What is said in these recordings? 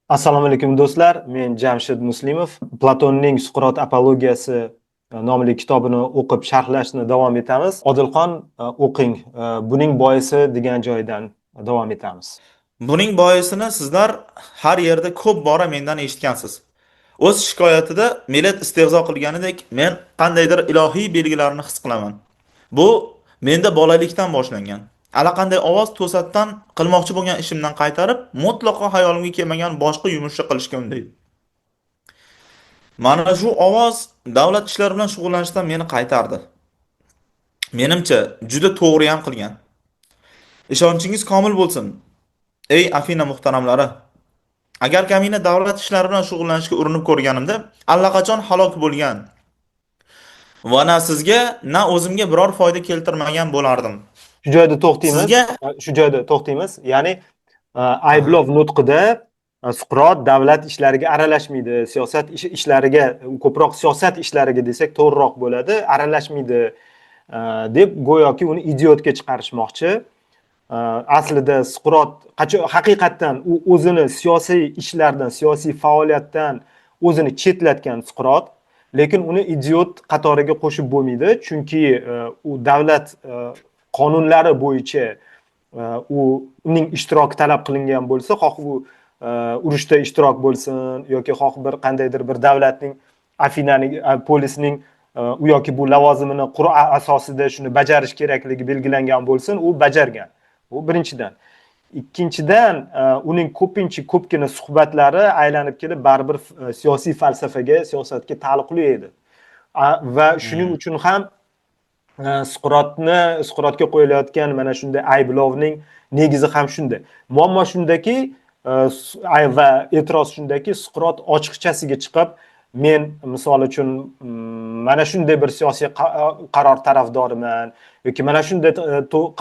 Assalomu alaykum do'stlar. Men Jamshid Muslimov. Platonning Suqrot apologiyasi nomli kitobini o'qib sharhlashni davom etamiz. Odilxon o'qing. Buning boisi degan joydan davom etamiz. Buning boisini sizlar har yerda ko'p bora mendan eshitgansiz. O'z shikoyatida millat istehzo qilganidek men qandaydir ilohiy belgilarni his qilaman. Bu menda bolalikdan boshlangan. Allaqanday ovoz to'satdan qilmoqchi bo'lgan ishimdan qaytarib, mutlaqo hayolimga kelmagan boshqa yumushni qilishga undaydi. Mana shu ovoz davlat ishlari bilan shug'ullanishdan meni qaytardi. Menimcha, juda to'g'ri ham qilgan. Ishonchingiz komil bo'lsin. Ey Afina muhtaramlari, agar kamina davlat ishlari bilan shug'ullanishga urinib ko'rganimda allaqachon halok bo'lgan va na sizga, na o'zimga biror foyda keltirmagan bo'lardim. Shu joyda to'xtaymiz. Sizga Shu joyda to'xtaymiz. Ya'ni Aha. ayblov nutqida Suqrot davlat ishlariga aralashmaydi, siyosat ishlariga, ko'proq siyosat ishlariga desak to'g'riroq bo'ladi, aralashmaydi deb go'yoki uni idiotga chiqarishmoqchi. Aslida Suqrot haqiqatdan u o'zini siyosiy ishlardan, siyosiy faoliyatdan o'zini chetlatgan Suqrot, lekin uni idiot qatoriga qo'shib bo'lmaydi, chunki u davlat qonunlari bo'yicha uning ishtiroki talab qilingan bo'lsa, xoh u urushda ishtirok bo'lsin yoki xoh bir qandaydir bir davlatning Afinaning polisning u yoki bu lavozimini qur'a asosida shuni bajarish kerakligi belgilangan bo'lsin, u bajargan. Bu birinchidan. Ikkinchidan, uning ko'pgina suhbatlari aylanib kelib baribir siyosiy falsafaga, siyosatga taalluqli edi. Va shuning uchun ham Suqrotga qo'yilayotgan mana shunday ayblovning negizi ham shunda. Muammo shundaki, va e'tiroz shundaki, Suqrot ochiqchasiga chiqib, men misol uchun mana shunday bir siyosiy qaror tarafdoriman yoki mana shunday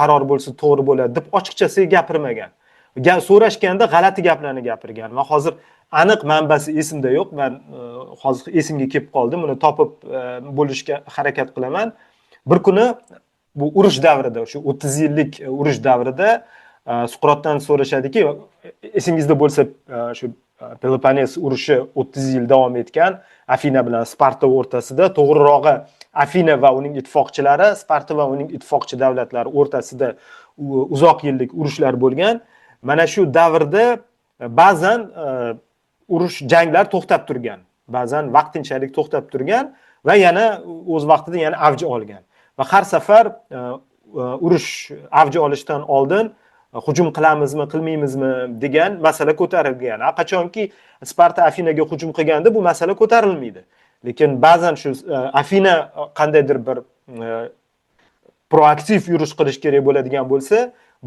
qaror bo'lsa to'g'ri bo'ladi deb ochiqchasiga gapirmagan. So'rashganda g'alati gaplarni gapirgan va hozir aniq manbasi esimda yo'q. Men hozir esimga kelib qoldi. Buni topib bo'lishga harakat qilaman. Bir kuni bu urush davrida, shu 30 yillik urush davrida Suqrotdan so'rashadiki, esingizda bo'lsa, shu Peloponnes urushi 30 yil davom etgan Afina bilan Sparta o'rtasida, to'g'rirog'i Afina va uning ittifoqchilari, Sparta va uning ittifoqchi davlatlari o'rtasida uzoq yillik urushlar bo'lgan. Mana shu davrda ba'zan janglar to'xtab turgan, ba'zan vaqtinchalik to'xtab turgan va yana o'z vaqtida yana avj olgan. Va har safar urush avj olishdan oldin hujum qilamizmi, qilmaymizmi degan masala ko'tarilgan. Qachonki Sparta Afinaga hujum qilganda bu masala ko'tarilmaydi. Lekin ba'zan shu Afina qandaydir bir proaktiv yurish qilish kerak bo'ladigan bo'lsa,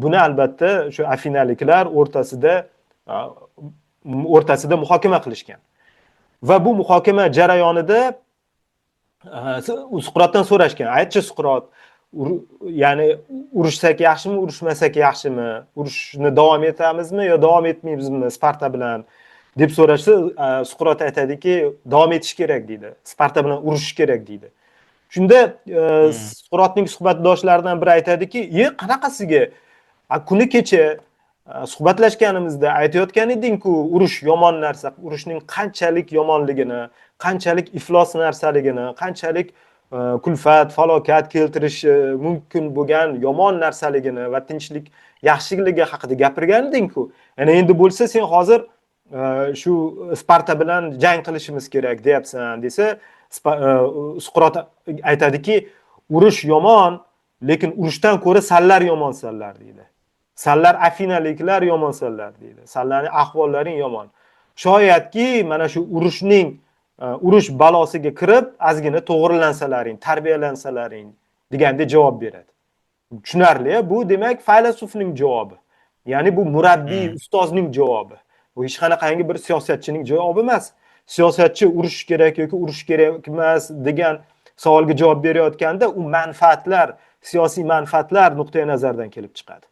buni albatta shu Afinaliklar o'rtasida muhokama qilishgan. Va bu muhokama jarayonida Suqrotdan so'rashgan. Aytchi Suqrot, ya'ni urushsak yaxshimi, urushmasak yaxshimi? Urushni davom etamizmi yo davom etmaymizmi Sparta bilan deb so'rashsa, Suqrot aytadiki, davom etish kerak deydi. Sparta bilan urushish kerak deydi. Shunda Suqrotning suhbatdoshlaridan biri aytadiki, qanaqasiga? Kuni kecha suhbatlashganimizda aytayotgan eding-ku, urush yomon narsa, urushning qanchalik yomonligini, qanchalik iflos narsaligini, qanchalik kulfat, falokat keltirishi mumkin bo'lgan yomon narsaligini va tinchlik yaxshiligi haqida gapirgan eding-ku. Yana endi bo'lsa sen hozir shu Sparta bilan jang qilishimiz kerak deyapsan desa, Suqrot aytadiki, urush yomon, lekin urushdan ko'ra sallar yomon sallar deydi. Sallar Afinaliklar yomon sallar deydi. Sallarning ahvollari yomon. Shoyatki mana shu urush balosiga kirib, ozgina to'g'rilansalaring, tarbiyalansalaring deganda javob beradi. Tushunarli, bu demak faylasufning javobi. Ya'ni bu murabbiy, ustozning javobi. Bu hech qanaqangi bir siyosatchining javobi emas. Siyosatchi urush kerak yoki urush kerak emas degan savolga javob berayotganda u manfaatlar, siyosiy manfaatlar nuqtai nazaridan kelib chiqadi.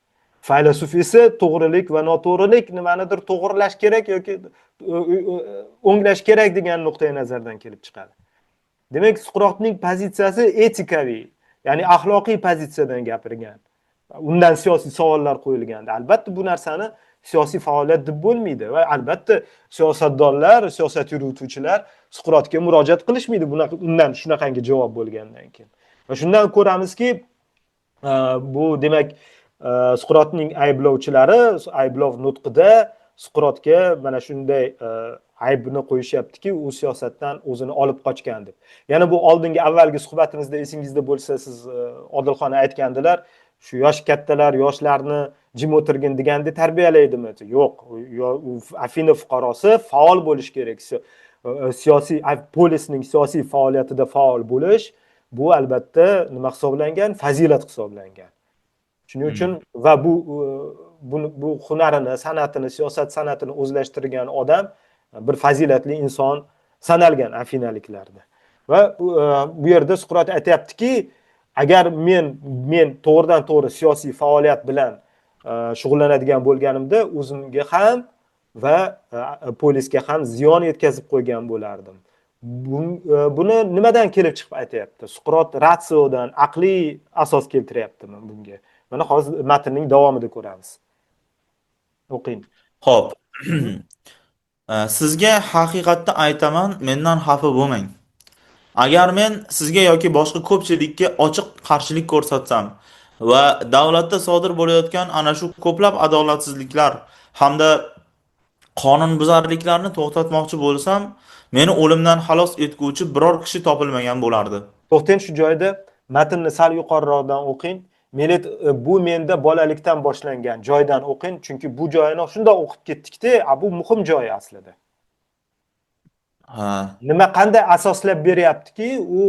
Faylasuf esa to'g'rilik va noto'g'rilik nimanidir to'g'rilash kerak yoki o'nglash kerak degan nuqtai nazardan kelib chiqadi. Demak, Suqrotning pozitsiyasi etikaviy, ya'ni axloqiy pozitsiyadan gapirgan. Undan siyosiy savollar qo'yilganda, albatta bu narsani siyosiy faoliyat deb bo'lmaydi. Va albatta siyosatdonlar, siyosat yurituvchilar Suqrotga murojaat qilishmaydi bunaqa undan shunaqangi javob bo'lgandan keyin. Va shundan ko'ramizki, bu demak Suqrotning ayblovchilari ayblov nutqida Suqrotga mana shunday aybni qo'yishyaptiki, u siyosatdan o'zini olib qochgan deb. Yana bu oldingi avvalgi suhbatimizda esingizda bo'lsa, siz Odilxon aytgandilar, shu yosh kattalar yoshlarni jim o'tirgin deganda tarbiyalaydimi? Yo'q, u Afina fuqarosi faol bo'lish kerak. Siyosiy polisning siyosiy faoliyatida faol bo'lish bu albatta nima hisoblangan? Fazilat hisoblangan. Shuning uchun va bu hunarini, san'atini, siyosat san'atini o'zlashtirgan odam bir fazilatli inson sanalgan afinaliklarda. Va bu yerda Suqrot aytayaptiki, agar men to'g'ridan to'g'ri siyosiy faoliyat bilan shug'ullanadigan bo'lganimda o'zimga ham va polisga ham ziyon yetkazib qo'ygan bo'lardim. Buni nimadan kelib chiqib aytayapti? Suqrot ratsiodan, aqliy asos keltiryaptimi bunga? Mana hozir matnning davomida ko'ramiz. O'qing. Xo'p. Sizga haqiqatni aytaman, mendan xafa bo'lmang. Agar men sizga yoki boshqa ko'pchilikka ochiq qarshilik ko'rsatsam va davlatda sodir bo'layotgan ana shu ko'plab adolatsizliklar hamda qonunbuzarliklarni to'xtatmoqchi bo'lsam, meni o'limdan xalos etguvchi biror kishi topilmagan bo'lardi. To'xtang shu joyda, matnni sal yuqoriroqdan o'qing. Bu menda bolalikdan boshlangan joydan o'qing, chunki bu joyini shunday o'qib ketdik-da, bu muhim joy aslida. Ha. Nima qanday asoslab beryaptiki, u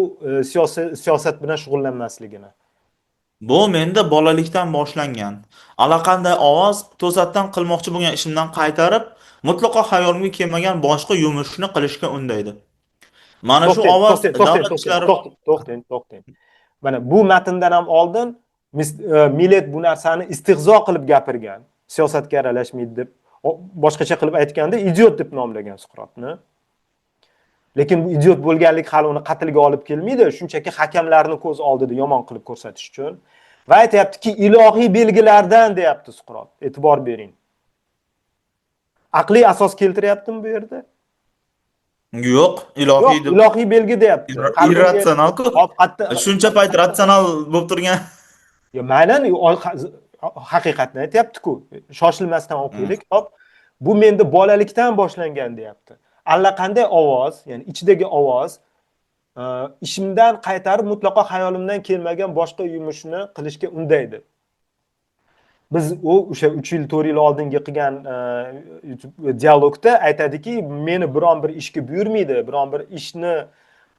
siyosat bilan shug'ullanmasligini. Bu menda bolalikdan boshlangan. Allaqanday ovoz to'satdan qilmoqchi bo'lgan ishimdan qaytarib, mutlaqo xayolimga kelmagan boshqa yumushni qilishga undaydi. Mana shu ovoz davlat ishlari to'xtang. Mana bu matndan ham oldin millet bu narsani istihzo qilib gapirgan. Siyosatga aralashmaydi deb, boshqacha qilib aytganda idiot deb nomlagan Suqrotni. Lekin bu idiot bo'lganlik hali uni qatlga olib kelmaydi, shunchaki hakamlarni ko'z oldida yomon qilib ko'rsatish uchun. Va aytayaptiki, ilohiy belgilardan deyapti Suqrot. E'tibor bering. Aqliy asos keltiryaptimi bu yerda? Yo'q, ilohiy deb. Ilohiy belgi deyapti. Irratsional-ku. Shuncha payt ratsional bo'lib turgan. Yo, mayli, haqiqatni aytayapti-ku. Shoshilmasdan o'qiylik. Hop, bu menda bolalikdan boshlangan deyapti. Allaqanday ovoz, ya'ni ichidagi ovoz ishimdan qaytarib mutlaqo xayolimdan kelmagan boshqa yumushni qilishga undaydi. Biz o'sha 3 yil, 4 yil oldingi qilgan dialogda aytadiki, meni biron bir ishga buyurmaydi, biron bir ishni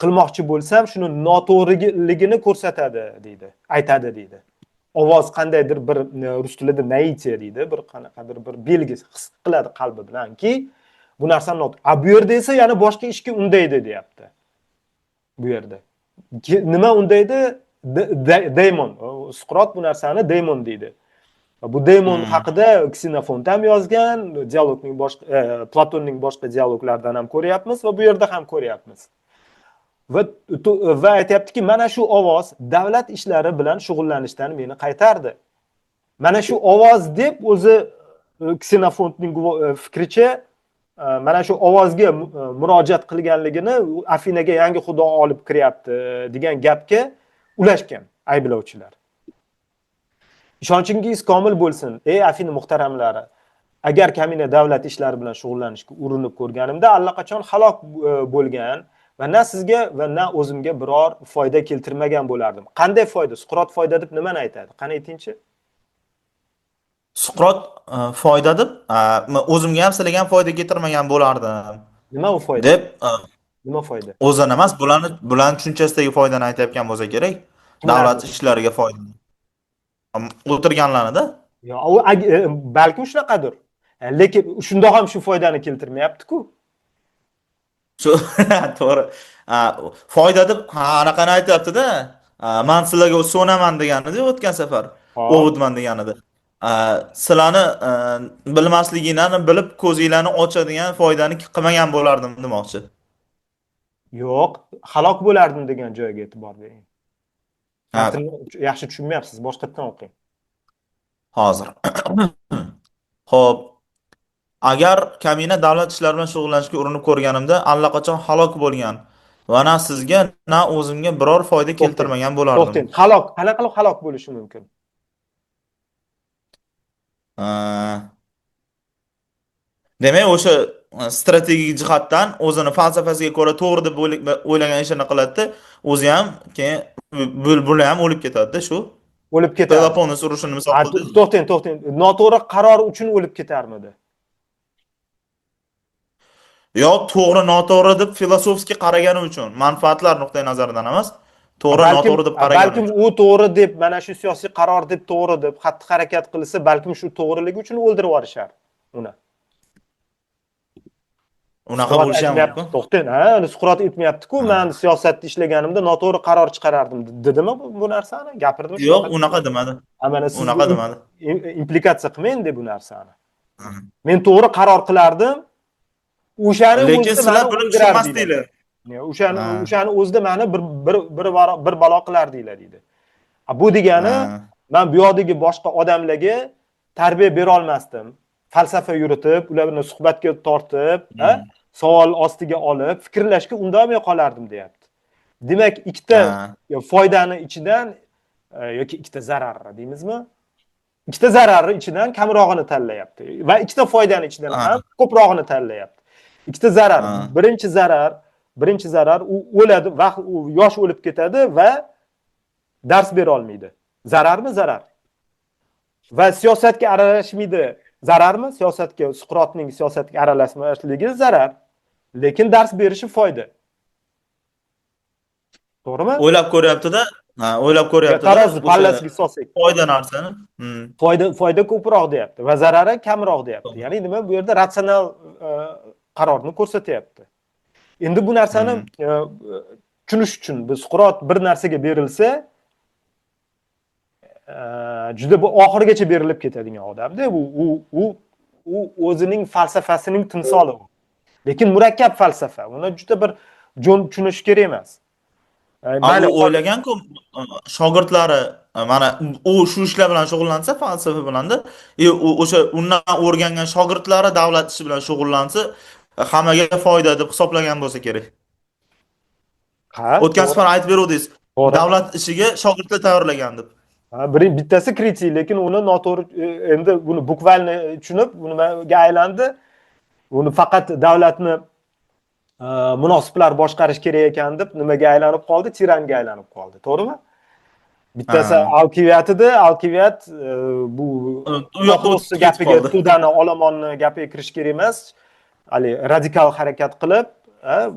qilmoqchi bo'lsam, shuni noto'g'riligini ko'rsatadi deydi, aytadi deydi. Ovoz qandaydir bir rus tilida naitiya deydi, bir qanaqadir bir belgi his qiladi qalbi bilanki, bu narsa bu yerda esa yana boshqa ishga undaydi deyapti. Bu yerda. Nima undaydi? Daemon. Suqrot bu narsani daemon deydi. Bu daemon haqida Ksenofont ham yozgan, dialogning boshqa Platonning boshqa dialoglaridan ham ko'ryapmiz va bu yerda ham ko'ryapmiz. Va aytayaptiki, mana shu ovoz davlat ishlari bilan shug'ullanishdan meni qaytardi. Mana shu ovoz deb o'zi Ksenofontning fikricha mana shu ovozga murojaat qilganligini Afinaga yangi xudo olib kiryapti degan gapga ulashgan ayblovchilar. Ishonchingiz komil bo'lsin, ey Afina muhtaramlari. Agar kamina davlat ishlari bilan shug'ullanishga urinib ko'rganimda allaqachon halok bo'lgan va na sizga va na o'zimga biror foyda keltirmagan bo'lardim. Qanday foyda? Suqrot foyda deb nimani aytadi? Qani aytingchi? Suqrot foyda deb o'zimga ham sizlarga ham foyda keltirmagan bo'lardim. Nima u foyda? Deb nima foyda? O'zini emas, bularni tushunchasidagi foydani aytayotgan bo'lsa kerak. Davlat ishlariga foyda. O'tirganlarida? Yo, balki shunaqadir. Lekin shundoq ham shu foydani keltirmayapti-ku. Shu to'g'ri. Foyda deb anaqani aytayapti-da. Men sizlarga so'naman deganida o'tgan safar. O'g'itman deganida. Sizlarni bilmasliginglarni bilib ko'zinglarni ochadigan foydani qilmagan bo'lardim demoqchi. Yo'q, halok bo'lardim degan joyga e'tibor bering. Yaxshi tushunmayapsiz, boshqatdan o'qing. Hozir. Xo'p, Agar kamina davlat ishlari bilan shug'ullanishga urinib ko'rganimda allaqachon halok bo'lgan va na sizga, na o'zimga biror foyda To'xtang. keltirmagan bo'lardim. To'xtang. Halok, qanaqa qilib halok bo'lishi mumkin? Aa, Demak, o'sha strategik jihatdan o'zini falsafasiga ko'ra to'g'ri deb o'ylagan ishini qiladi, o'zi ham keyin buni ham o'lib ketadi-da shu. O'lib ketadi. Peloponnes urushini misol qildi. To'xtang, to'xtang. Noto'g'ri qaror uchun o'lib ketarmidi? Yo to'g'ri noto'g'ri deb filosofskiy qaragani uchun, manfaatlar nuqtai nazaridan emas, to'g'ri noto'g'ri deb qaragani balkim uchun. u to'g'ri deb, mana shu siyosiy qaror deb to'g'ri deb xatti harakat qilsa, balkim shu to'g'riligi uchun o'ldirib yuborishar uni. Unaqa bo'lishi ham mumkin. To'xtang, uni Suqrot aytmayapti-ku, men siyosatda ishlaganimda noto'g'ri qaror chiqarardim dedimi bu narsani? Gapirdimi? Yo'q, unaqa demadi. Mana siz Unaqa demadi. implikatsiya qilmang-da bu narsani. Men to'g'ri qaror qilardim. O'shani Lekin sizlar buni tushunmasdinglar. O'shani o'zida meni bir balo qilardinglar deydi. Bu degani, men bu yoqdagi boshqa odamlarga tarbiya bera olmasdim. Falsafa yuritib, ularni suhbatga tortib, savol ostiga olib, fikrlashga undamay qolardim, deyapti. Demak, ikkita foydani ichidan yoki ikkita zarar deymizmi? Ikkita zararni ichidan kamrog'ini tanlayapti va ikkita foydani ichidan ham ko'prog'ini tanlayapti. Ikkita zarar. Birinchi zarar u o'ladi, vaqt u yosh o'lib ketadi va dars bera olmaydi. Zararmi? Zarar. Va siyosatga aralashmaydi. Zararmi? Suqrotning siyosatga aralashmasligi zarar. Lekin dars berishi foyda. To'g'rimi? O'ylab ko'ryapti-da. O'ylab ko'ryapti. Tarozi pallasiga solsak. Foyda narsani. Foyda ko'proq deyapti va zarari kamroq deyapti. Ya'ni nima? Bu yerda ratsional qarorni ko'rsatyapti. Endi bu narsani tushunish uchun biz Suqrot bir narsaga berilsa, juda bu oxirigacha berilib ketadigan odamda. U o'zining falsafasining timsoli u. Lekin murakkab falsafa. Uni juda bir jo'n tushunish kerak emas. Mayli o'ylagan-ku shogirdlari mana u shu ishlar bilan shug'ullansa, falsafa bilanda, o'sha undan o'rgangan shogirdlari davlat ishi bilan shug'ullansa, hammaga foyda deb hisoblagan bo'lsa kerak. O'tgan safar aytib beruvdingiz. Davlat ishiga shogirdlar tayyorlagan deb. Bittasi kritik, lekin uni noto'g'ri, endi buni bukvalni tushunib, nimaga aylandi? Uni faqat davlatni munosiblar boshqarish kerak ekan deb nimaga aylanib qoldi? Tiranga aylanib qoldi. To'g'rimi? Bittasi Alkiviyat bu yo'qotsa gapiga to'dani olomonni gapiga kirish kerak emas. Ali radikal harakat qilib,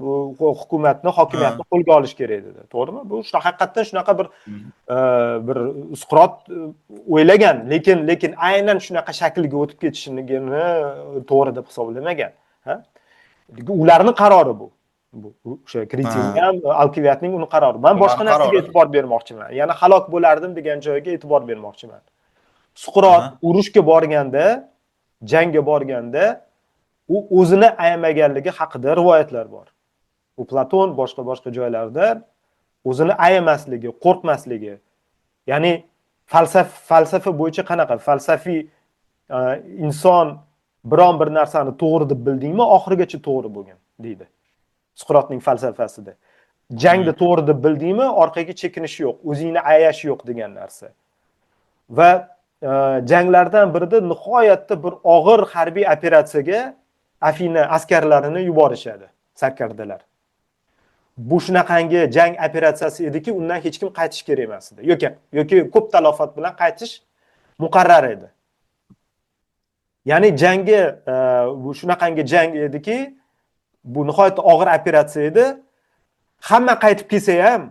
bu hukumatni, hokimiyatni qo'lga olish kerak dedi. To'g'rimi? Bu haqiqatdan shunaqa bir Suqrot o'ylagan, lekin aynan shunaqa shaklga o'tib ketishini to'g'ri deb hisoblamagan, ha? Ularning qarori bu. O'sha kritik ham Alkiviyatning uni qarori. Men boshqa narsaga e'tibor bermoqchiman. Yana halok bo'lardim degan joyga e'tibor bermoqchiman. Suqrot urushga borganda, jangga borganda u o'zini ayamaganligi haqida rivoyatlar bor. U Platon boshqa joylarda o'zini ayamasligi, qo'rqmasligi. Ya'ni falsafa bo'yicha qanaqa? Falsafiy inson biron bir narsani to'g'ri deb bildingmi, oxirigacha to'g'ri bo'lgan deydi. Suqrotning falsafasida. Jangda to'g'ri deb bildingmi, orqaga chekinish yo'q, o'zingni ayash yo'q degan narsa. Va janglardan birida nihoyatda bir og'ir harbiy operatsiyaga Afina askarlarini yuborishadi, sarkardalar. Bu shunaqangi jang operatsiyasi ediki, undan hech kim qaytish kerak emas edi. Yoki ko'p talofat bilan qaytish muqarrar edi. Ya'ni bu shunaqangi jang ediki, bu nihoyatda og'ir operatsiya edi. Hamma qaytib kelsa ham,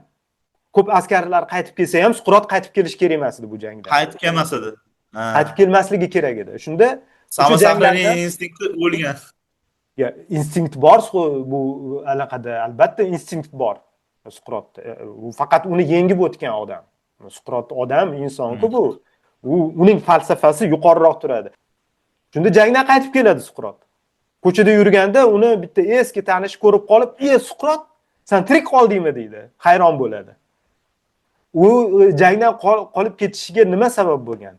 ko'p askarlar qaytib kelsa ham, Suqrot qaytib kelish kerak emas edi bu jangda. Qaytib kelmas edi. Qaytib kelmasligi kerak edi. Shunda Samosaxraniy instinkti o'lgan. Instinkt bor, bu alaqada albatta instinkt bor Suqrotda. U faqat uni yengib o'tgan odam. Suqrot odam, inson-ku bu. Uning falsafasi yuqoriroq turadi. Shunda jangdan qaytib keladi Suqrot. Ko'chada yurganda uni bitta eski tanish ko'rib qolib, Suqrot, sen tirik qoldingmi?" deydi. Hayron bo'ladi. U jangdan qolib ketishiga nima sabab bo'lgan?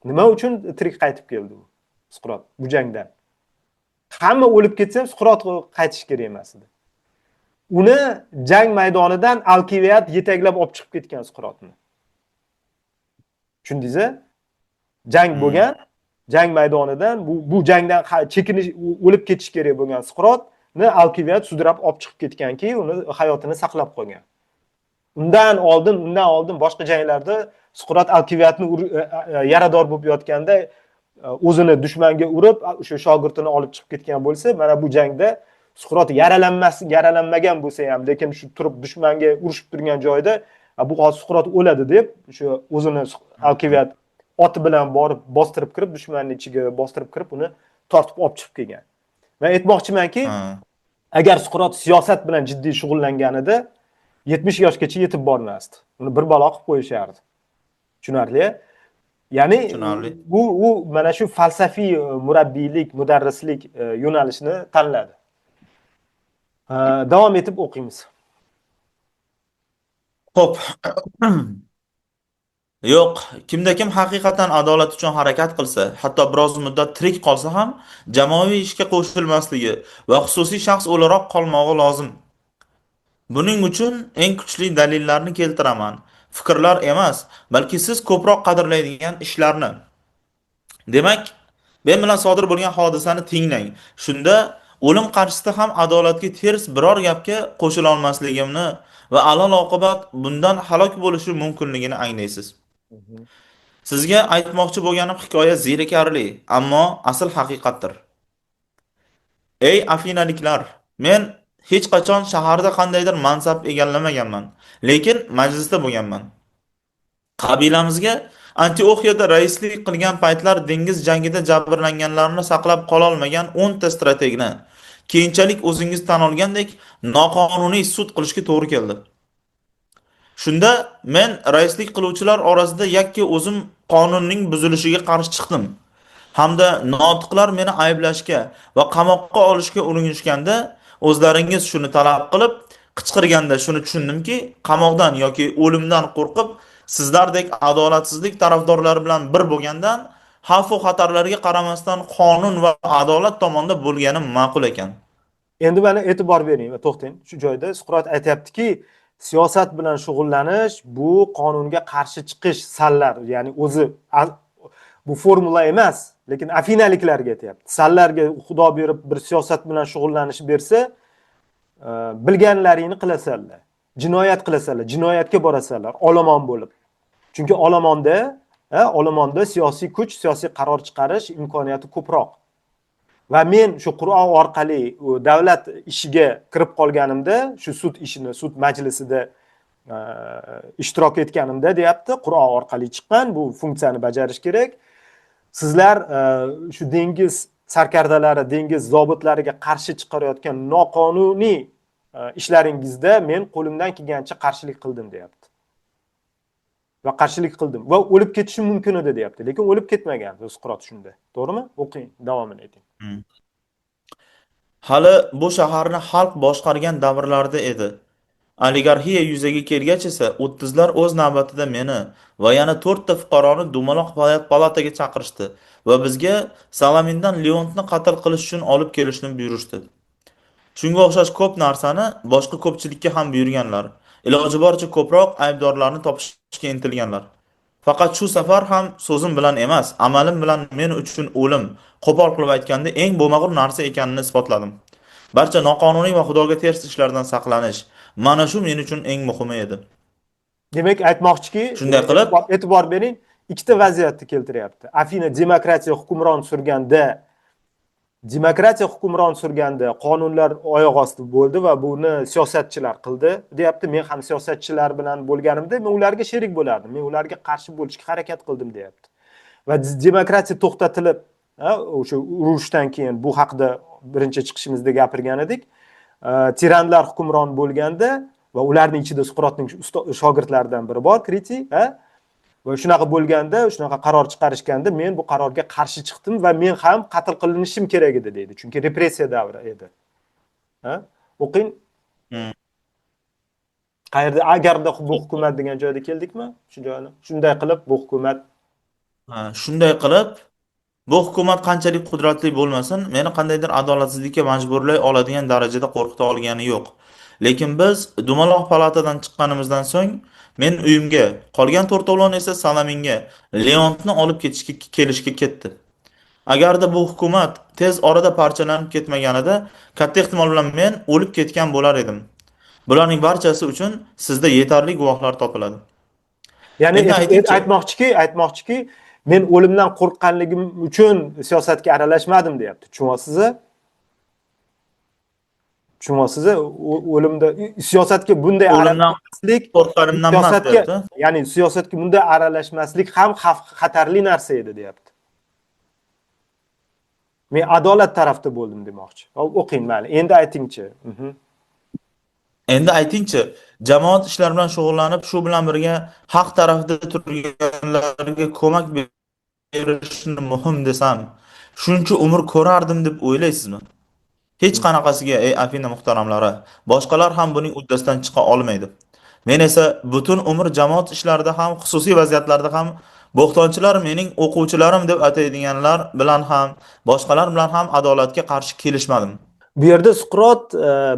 Nima uchun tirik qaytib keldi u? Suqrot bu jangdan. Hamma o'lib ketsa ham Suqrot qaytish kerak emas edi. Uni jang maydonidan Alkiviad yetaklab olib chiqib ketgan Suqrotni. Tushundingiz-a? Jang bo'lgan, jang maydonidan bu jangdan chekinish, o'lib ketish kerak bo'lgan Suqrotni Alkiviad sudrab olib chiqib ketganki, uni hayotini saqlab qolgan. Undan oldin boshqa janglarda Suqrot Alkiviadni yarador bo'lib yotganda o'zini dushmanga urib, o'sha shogirdini olib chiqib ketgan bo'lsa, mana bu jangda Suqrot yaralanmagan bo'lsa ham, lekin shu turib dushmanga urushib turgan joyda bu hozir Suqrot o'ladi deb, shu o'zini Alkiviad oti bilan borib bostirib kirib, dushmanning ichiga bostirib kirib, uni tortib olib chiqib kelgan. Men aytmoqchimanki, agar Suqrot siyosat bilan jiddiy shug'ullanganida 70 yoshgacha yetib bormasdi. Uni bir balo qilib qo'yishardi. Tushunarli? Ya'ni u mana shu falsafiy murabbiylik, mudarrislik yo'nalishini tanladi. Davom etib o'qiymiz. Xo'p. Yo'q, kimda-kim haqiqatan adolat uchun harakat qilsa, hatto biroz muddat tirik qolsa ham, jamoaviy ishga qo'shilmasligi va xususiy shaxs o'laroq qolmog'i lozim. Buning uchun eng kuchli dalillarni keltiraman. Fikrlar emas, balki siz ko'proq qadrlaydigan ishlarni. Demak, men bilan sodir bo'lgan hodisani tinglang. Shunda o'lim qarshisida ham adolatga ters biror gapga qo'shila olmasligimni va alal oqibat bundan halok bo'lishi mumkinligini anglaysiz. Sizga aytmoqchi bo'lganim hikoya zerikarli, ammo asl haqiqatdir. Ey afinaliklar, men hech qachon shaharda qandaydir mansab egallamaganman, lekin majlisda bo'lganman. Qabilamizga Antioxiyada raislik qilgan paytlar dengiz jangida jabrlanganlarni saqlab qola olmagan 10 ta strategni keyinchalik o'zingiz tan olgandek noqonuniy sud qilishga to'g'ri keldi. Shunda men raislik qiluvchilar orasida yakka o'zim qonunning buzilishiga qarshi chiqdim. Hamda notiqlar meni ayblashga va qamoqqa olishga urinishganda o'zlaringiz shuni talab qilib qichqirganda shuni tushundimki, qamoqdan yoki o'limdan qo'rqib sizlardek adolatsizlik tarafdorlari bilan bir bo'lgandan xavf va xatarlarga qaramasdan qonun va adolat tomonda bo'lganim ma'qul ekan. Endi mana e'tibor bering va to'xtang. Shu joyda Suqrot aytayaptiki, siyosat bilan shug'ullanish bu qonunga qarshi chiqish sallar, ya'ni o'zi bu formula emas, lekin afinaliklarga aytayapti. Sallarga Xudo berib bir siyosat bilan shug'ullanish bersa, bilganlaringni qilasanlar, jinoyat qilasanlar, jinoyatga borasanlar, olomon bo'lib. Chunki olomonda siyosiy kuch, siyosiy qaror chiqarish imkoniyati ko'proq. Va men shu Qur'on orqali davlat ishiga kirib qolganimda, shu sud ishini, sud majlisida ishtirok etganimda deyapti, Qur'on orqali chiqqan bu funksiyani bajarish kerak. Sizlar shu dengiz sarkardalari, dengiz zobitlariga qarshi chiqarayotgan noqonuniy ishlaringizda men qo'limdan kelgancha qarshilik qildim deyapti. Va qarshilik qildim va o'lib ketishim mumkin edi deyapti, lekin o'lib ketmagan Suqrot shunda. To'g'rimi? O'qing, davomini ayting. Hali bu shaharni xalq boshqargan davrlarda edi. Oligarxiya yuzaga kelgach esa 30lar o'z navbatida meni va yana 4 ta fuqaroni Dumaloq palataga chaqirishdi va bizga Salamindan Leontni qatl qilish uchun olib kelishni buyurishdi. Shunga o'xshash ko'p narsani boshqa ko'pchilikka ham buyurganlar. Iloji boricha ko'proq aybdorlarni topishga intilganlar. Faqat shu safar ham so'zim bilan emas, amalim bilan men uchun o'lim, qo'pol qilib aytganda eng bo'lmag'ur narsa ekanini isbotladim. Barcha noqonuniy va Xudoga ters ishlardan saqlanish, mana shu men uchun eng muhimi edi. Demak, aytmoqchiki, shunday qilib e'tibor bering, ikkita vaziyatni keltiryapti. Afina demokratiya hukmron surganda qonunlar oyoq osti bo'ldi va buni siyosatchilar qildi, deyapti. Men ham siyosatchilar bilan bo'lganimda men ularga sherik bo'lardim. Men ularga qarshi bo'lishga harakat qildim, deyapti. Va demokratiya to'xtatilib, o'sha urushdan keyin bu haqida birinchi chiqishimizda gapirgan edik. Tiranlar hukmron bo'lganda va ularning ichida Suqrotning shogirdlaridan biri bor, Kriti, va shunaqa bo'lganda, shunaqa qaror chiqarishganda men bu qarorga qarshi chiqdim va men ham qatl qilinishim kerak edi deydi. Chunki repressiya davri edi. O'qing. Qayerda agarda bu hukumat degan joyda keldikmi? Shu joyni. Shunday qilib bu hukumat Bu hukumat qanchalik qudratli bo'lmasin, meni qandaydir adolatsizlikka majburlay oladigan darajada qo'rqita olgani yo'q. Lekin biz dumaloq palatadan chiqqanimizdan so'ng men uyimga, qolgan to'rtovlon esa Salaminga Leontni olib kelishga ketdi. Agarda bu hukumat tez orada parchalanib ketmaganida, katta ehtimol bilan men o'lib ketgan bo'lar edim. Bularning barchasi uchun sizda yetarli guvohlar topiladi. Ya'ni Endi aytingchi, aytmoqchiki, men o'limdan qo'rqqanligim uchun siyosatga aralashmadim deyapti. Tushunyapsiz? O'limda siyosatga bunday o'limdan aralashmaslik, qo'rqqanimdan emas siyosatga, deyapti. ya'ni siyosatga bunday aralashmaslik ham xatarli narsa edi deyapti. Men adolat tarafda bo'ldim demoqchi. O'qing, mayli. Endi aytingchi. Endi aytingchi, jamoat ishlari bilan shug'ullanib, shu bilan birga haq tarafida turganlarga ko'mak berishni muhim desam, shuncha umr ko'rardim deb o'ylaysizmi? Hech qanaqasiga, ey Afina muhtaramlari, boshqalar ham buning uddasidan chiqa olmaydi. Men esa butun umr jamoat ishlarida ham, xususiy vaziyatlarda ham bo'xtonchilar mening o'quvchilarim deb ataydiganlar bilan ham, boshqalar bilan ham adolatga qarshi kelishmadim. Bu yerda Suqrot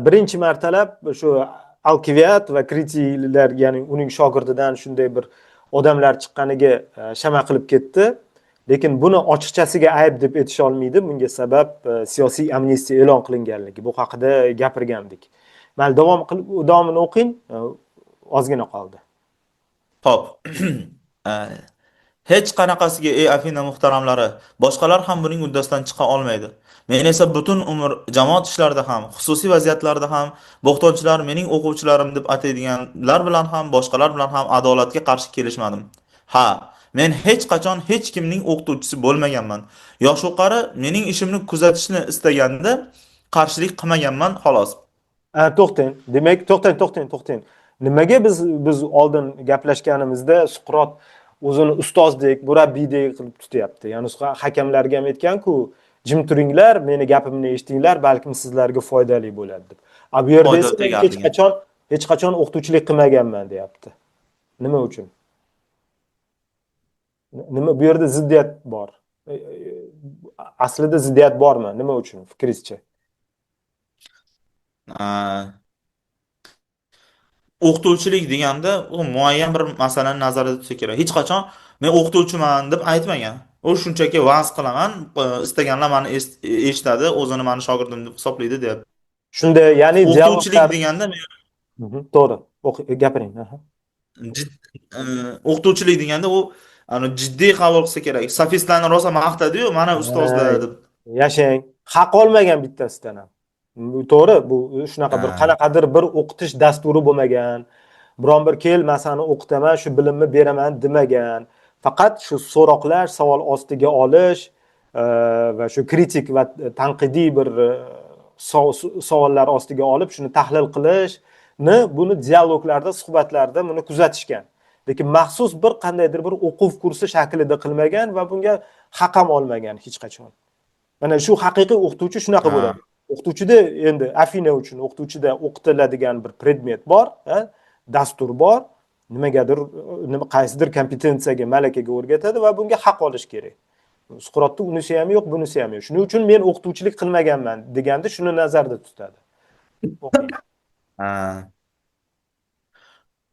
birinchi martalab shu Alkiviad va Kritiyalar, ya'ni uning shogirdidan shunday bir odamlar chiqqaniga shama qilib ketdi. Lekin buni ochiqchasiga ayb deb aytish olmaydi. Bunga sabab siyosiy amnistiya e'lon qilinganligi. Bu haqida gapirgandik. Mayli, davomini o'qing. Ozgina qoldi. Xo'p. Hech qanaqasiga, ey Afina muhtaramlari, boshqalar ham buning uddasidan chiqa olmaydi. Men esa butun umr jamoat ishlarida ham, xususiy vaziyatlarda ham bo'xtonchilar mening o'quvchilarim deb ataydiganlar bilan ham, boshqalar bilan ham adolatga qarshi kelishmadim. Ha, men hech qachon hech kimning o'qituvchisi bo'lmaganman. Yosh o'qari mening ishimni kuzatishni istaganda qarshilik qilmaganman, xolos. To'xtang. Demak, to'xtang. Nimaga biz oldin gaplashganimizda Suqrot o'zini ustozdek, murabbiydek qilib tutyapti? Ya'ni hakamlarga ham aytgan-ku, jim turinglar, meni gapimni eshitinglar, balkim sizlarga foydali bo'ladi deb. Bu yerda esa hech qachon o'qituvchilik qilmaganman deyapti. Nima uchun? Nima bu yerda ziddiyat bor? Aslida ziddiyat bormi? Nima uchun fikringizcha? O'qituvchilik deganda u muayyan bir masalani nazarda tutsa kerak. Hech qachon men o'qituvchiman deb aytmagan. U shunchaki va'z qilaman, istaganlar meni eshitadi, o'zini meni shogirdim deb hisoblaydi deyapti. Shunda, ya'ni O'qituvchilik deganda to'g'ri. Gapiring. o'qituvchilik deganda u jiddiy qabul qilsa kerak. Sofistlarni rosa maqtadi-yu, mana ustozlar deb. Yashang. Haq olmagan bittasidan ham. To'g'ri, bu shunaqa bir qanaqadir bir o'qitish dasturi bo'lmagan. Biron bir kel masalani o'qitaman, shu bilimni beraman demagan. Faqat shu so'roqlar, savol ostiga olish va shu kritik va tanqidiy bir savollar ostiga olib, shuni tahlil qilishni, buni dialoglarda, suhbatlarda buni kuzatishgan. Lekin maxsus bir qandaydir bir o'quv kursi shaklida qilmagan va bunga haq ham olmagan hech qachon. Mana shu haqiqiy o'qituvchi shunaqa bo'ladi. O'qituvchida endi Afina uchun o'qituvchida o'qitiladigan bir predmet bor, dastur bor, nimagadir, qaysidir kompetensiyaga, malakaga o'rgatadi va bunga haq olish kerak. Suqrotda unisi ham yo'q, bunisi ham yo'q. Shuning uchun men o'qituvchilik qilmaganman deganda shuni nazarda tutadi.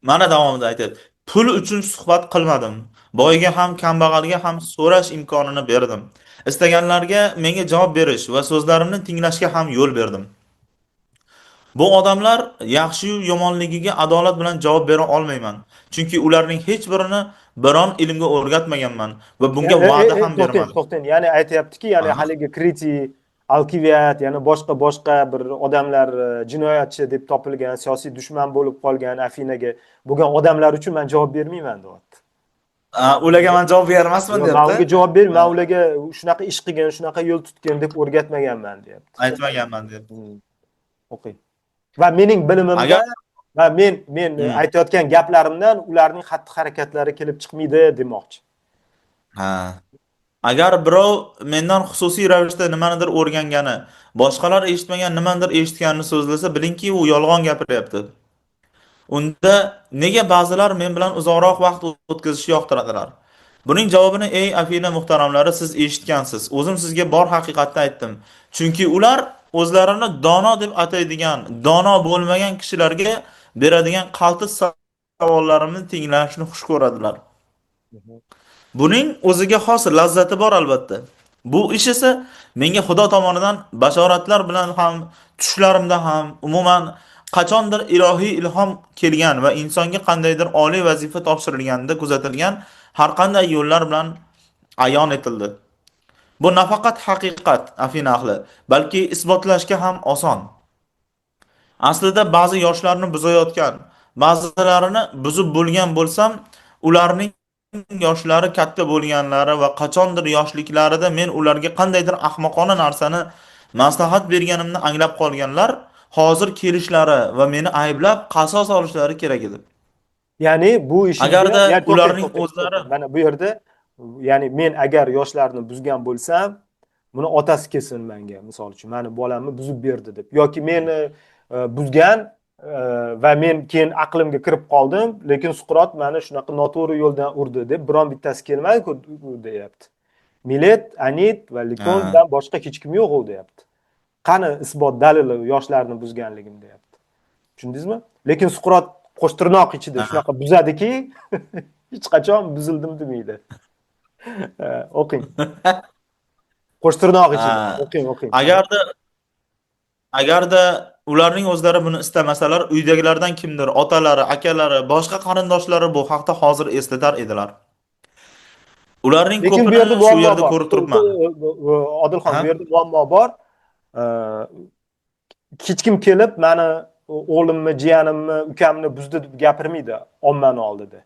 Mana davomida aytadi. Pul uchun suhbat qilmadim. Boyga ham, kambag'alga ham so'rash imkonini berdim. Istaganlarga menga javob berish va so'zlarimni tinglashga ham yo'l berdim. Bu odamlar yaxshi-yu yomonligiga adolat bilan javob bera olmayman. Chunki ularning hech birini biron ilmga o'rgatmaganman va bunga va'da ham bermadim. To'xtang, ya'ni aytayaptiki, ya'ni haligi Kriti, Alkiviad, ya'ni boshqa bir odamlar jinoyatchi deb topilgan, siyosiy dushman bo'lib qolgan Afinaga bo'lgan odamlar uchun men javob bermayman deyapti. Ularga men javob bermasman deyapti. Men ularga javob bermayman, men ularga shunaqa ish qilgan, shunaqa yo'l tutgan deb o'rgatmaganman deyapti. Aytmaganman deyapti. O'qing. Va mening bilimimda va men aytayotgan gaplarimdan ularning xatti-harakatlari kelib chiqmaydi demoqchi. Agar birov mendan xususiy ravishda nimanidir o'rgangani, boshqalar eshitmagan nimanidir eshitganini so'zlasa, bilingki u yolg'on gapiryapti. Unda nega ba'zilar men bilan uzoqroq vaqt o'tkazishni yoqtiradilar? Buning javobini ey Afina muhtaramlari siz eshitgansiz. O'zim sizga bor haqiqatni aytdim. Chunki ular o'zlarini dono deb ataydigan, dono bo'lmagan kishilarga beradigan qaltis savollarimni tinglashni xush ko'radilar. Buning o'ziga xos lazzati bor albatta. Bu ish esa menga Xudo tomonidan bashoratlar bilan ham, tushlarimda ham, umuman qachondir ilohiy ilhom kelgan va insonga qandaydir oliy vazifa topshirilganda kuzatilgan har qanday yo'llar bilan ayon etildi. Bu nafaqat haqiqat, Afina ahli, balki isbotlashga ham oson. Aslida ba'zi yoshlarni buzayotgan, ba'zilarini buzib bo'lgan bo'lsam, ularning yoshlari katta bo'lganlari va qachondir yoshliklarida men ularga qandaydir ahmoqona narsani maslahat berganimni anglab qolganlar, hozir kelishlari va meni ayblab qasos olishlari kerak edi. Ya'ni bu ishga Agarda yani, ularning o'zlari mana bu yerda ya'ni men agar yoshlarni buzgan bo'lsam, buni otasi kelsin menga, misol uchun mani bolamni buzib berdi deb yoki meni buzgan va men keyin aqlimga kirib qoldim, lekin Suqrot mani shunaqa noto'g'ri yo'ldan urdi deb biron bittasi kelmaydi-ku deyapti. Milet, Anit va Likondan boshqa hech kim yo'q u deyapti. Qani isbot dalili yoshlarni buzganligim deyapti. Tushundingizmi? Lekin Suqrot qo'shtirnoq ichida shunaqa buzadiki, hech qachon buzildim demaydi. O'qing. Qo'shtirnoq ichida. O'qing. Agarda ularning o'zlari buni istamasalar, uydagilardan kimdir, otalari, akalari, boshqa qarindoshlari bu haqda hozir eslatar edilar. Ularning Lekin bu ko'pini yerda shu muammo yerda bor. ko'rib turibman. Odilxon, Ha? bu yerda muammo bor. Hech kim kelib mani o'g'limni, jiyanimni, ukamni buzdi deb gapirmaydi ommani oldida.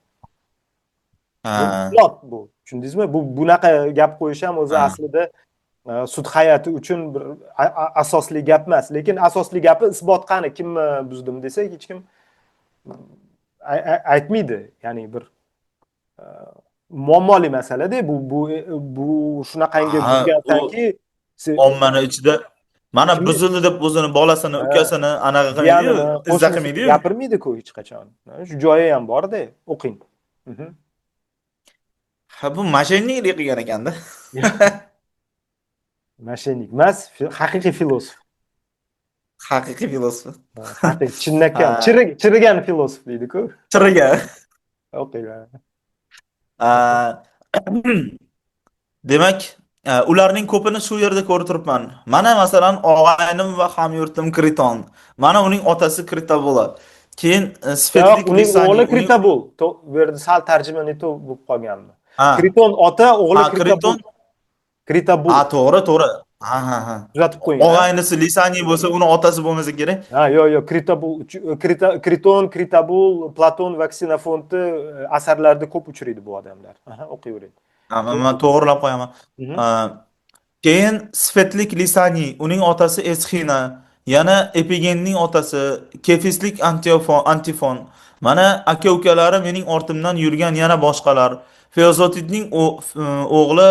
Bu isloq bu. Tushundingizmi? Bu bunaqa gap qo'yish ham o'zi aslida sud hay'ati uchun bir asosli gap emas. Lekin asosli gapi isbot qani, kimni buzdim desak hech kim aytmaydi. Ya'ni bir muammoli masala-da bu shunaqangi buzgansanki ommani ichida mana buzildi deb o'zini bolasini, ukasini anaqa qilmaydi-yu, izza qilmaydi-yu. gapirmaydi-ku hech qachon. Shu joyi ham bor-da, o'qing. Ha, bu mashinniklik qilgan ekanda. Mashinnik emas, haqiqiy filosof. Haqiqiy filosof. Haqiqiy chinakam, chirigan filosof deydi-ku. Chirigan. O'qinglar. Demak, ularning ko'pini shu yerda ko'rib turibman. Mana masalan, og'aynim va hamyurtim Kriton. Mana uning otasi Kritabola. Keyin Svetlik uning Lisani. o'g'li Kritabul. Bu yerda sal tarjima neto bo'lib qolganmi? Kriton ota, o'g'li Kritabul. Kritabul. To'g'ri. Ha. Tuzatib qo'ying. Og'aynisi Lisani bo'lsa, uni otasi bo'lmasa kerak. Yo'q, Kritabul, Kriton, Kritabul, Platon va Ksenofontni asarlarida ko'p uchraydi bu odamlar. O'qiyvering. Men to'g'rilab qo'yaman. Keyin Svetlik Lisani, uning otasi Eschina, yana Epigenning otasi Kefislik Antifon. Mana aka-ukalari mening ortimdan yurgan yana boshqalar. Feozotidning o'g'li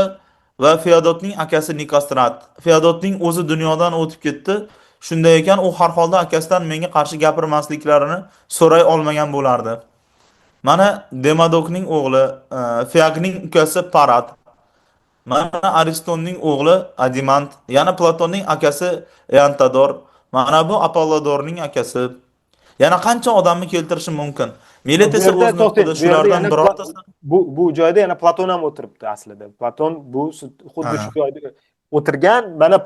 va Feodotning akasi Nikostrat. Feodotning o'zi dunyodan o'tib ketdi. Shunday ekan, u har holda akasidan menga qarshi gapirmasliklarini so'ray olmagan bo'lardi. Mana Demodokning o'g'li, Feagning ukasi Parat. Mana Aristonning o'g'li Adimant, yana Platonning akasi Eantador, mana bu Apollodorning akasi. Yana qancha odamni keltirishim mumkin. Milet esa o'z nuqtada shulardan birortasi. Bu joyda yana Platon ham o'tiribdi aslida. Platon bu xuddi shu joyda o'tirgan. Mana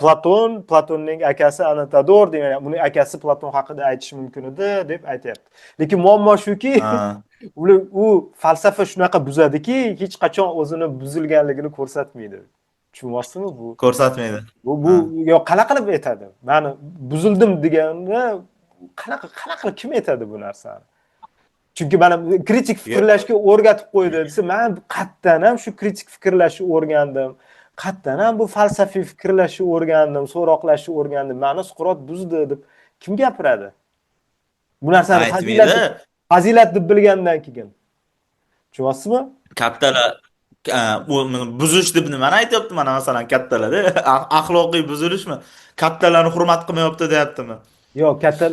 Platonning akasi Anatador degan, uning akasi Platon haqida aytish mumkin edi deb aytayapti. Lekin muammo shuki, u falsafa shunaqa buzadiki, hech qachon o'zini buzilganligini ko'rsatmaydi. Tushunyapsizmi bu? Ko'rsatmaydi. Bu yo'q, qanaqa qilib aytadi? Mani buzildim deganda qanaqa qilib kim aytadi bu narsani? Chunki mana kritik fikrlashga o'rgatib qo'ydi desa, men qatdan ham shu kritik fikrlashni o'rgandim. Qatdan ham bu falsafiy fikrlashni o'rgandim, so'roqlashni o'rgandim. Mani Suqrot buzdi deb kim gapiradi? Bu narsani fazilat deb bilgandan keyin. Tushunyapsizmi? Kattalar buzish deb nimani aytyapti mana masalan kattalar-da? Axloqiy buzilishmi? Kattalarni hurmat qilmayapti deyaptimi? Yo'q, katta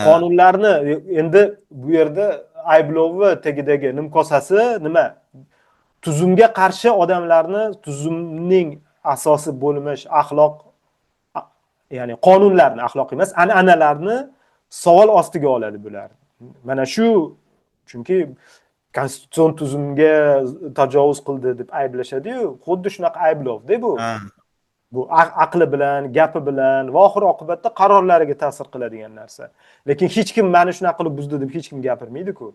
qonunlarni endi bu yerda ayblovi tagidagi nimkosasi nima? tuzumga qarshi odamlarni tuzumning asosi bo'lmish axloq, ya'ni qonunlarni, axloq emas, an'analarni savol ostiga oladi bular. Mana shu, chunki konstitutsion tuzumga tajovuz qildi deb ayblashadi-yu, xuddi shunaqa ayblovda bu. Ha. Bu aqli bilan, gapi bilan va oxir oqibatda qarorlariga ta'sir qiladigan narsa. Lekin hech kim meni shunaqa qilib buzdi deb hech kim gapirmaydi-ku.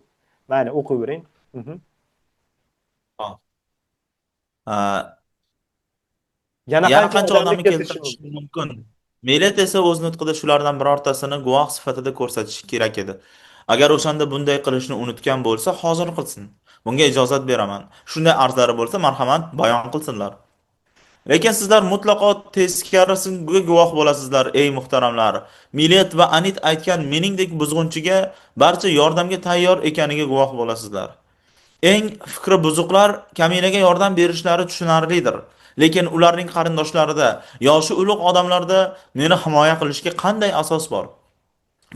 Mayli, o'qiyvering. Ha. Yana Yana qancha qancha odamni odamni keltirish keltirish mumkin? mumkin? Millet esa o'z nutqida shulardan birortasini guvoh sifatida ko'rsatishi kerak edi. Agar o'shanda bunday qilishni unutgan bo'lsa, hozir qilsin. Bunga ijozat beraman. Shunday arzlari bo'lsa, marhamat, bayon qilsinlar. Lekin sizlar mutlaqo teskarisiga guvoh bo'lasizlar, ey muhtaramlar. Millet va Anit aytgan meningdek buzg'unchiga barcha yordamga tayyor ekaniga guvoh bo'lasizlar. Eng fikri buzuqlar kaminaga yordam berishlari tushunarlidir. Lekin ularning qarindoshlarida, yoshi ulug' odamlarda meni himoya qilishga qanday asos bor?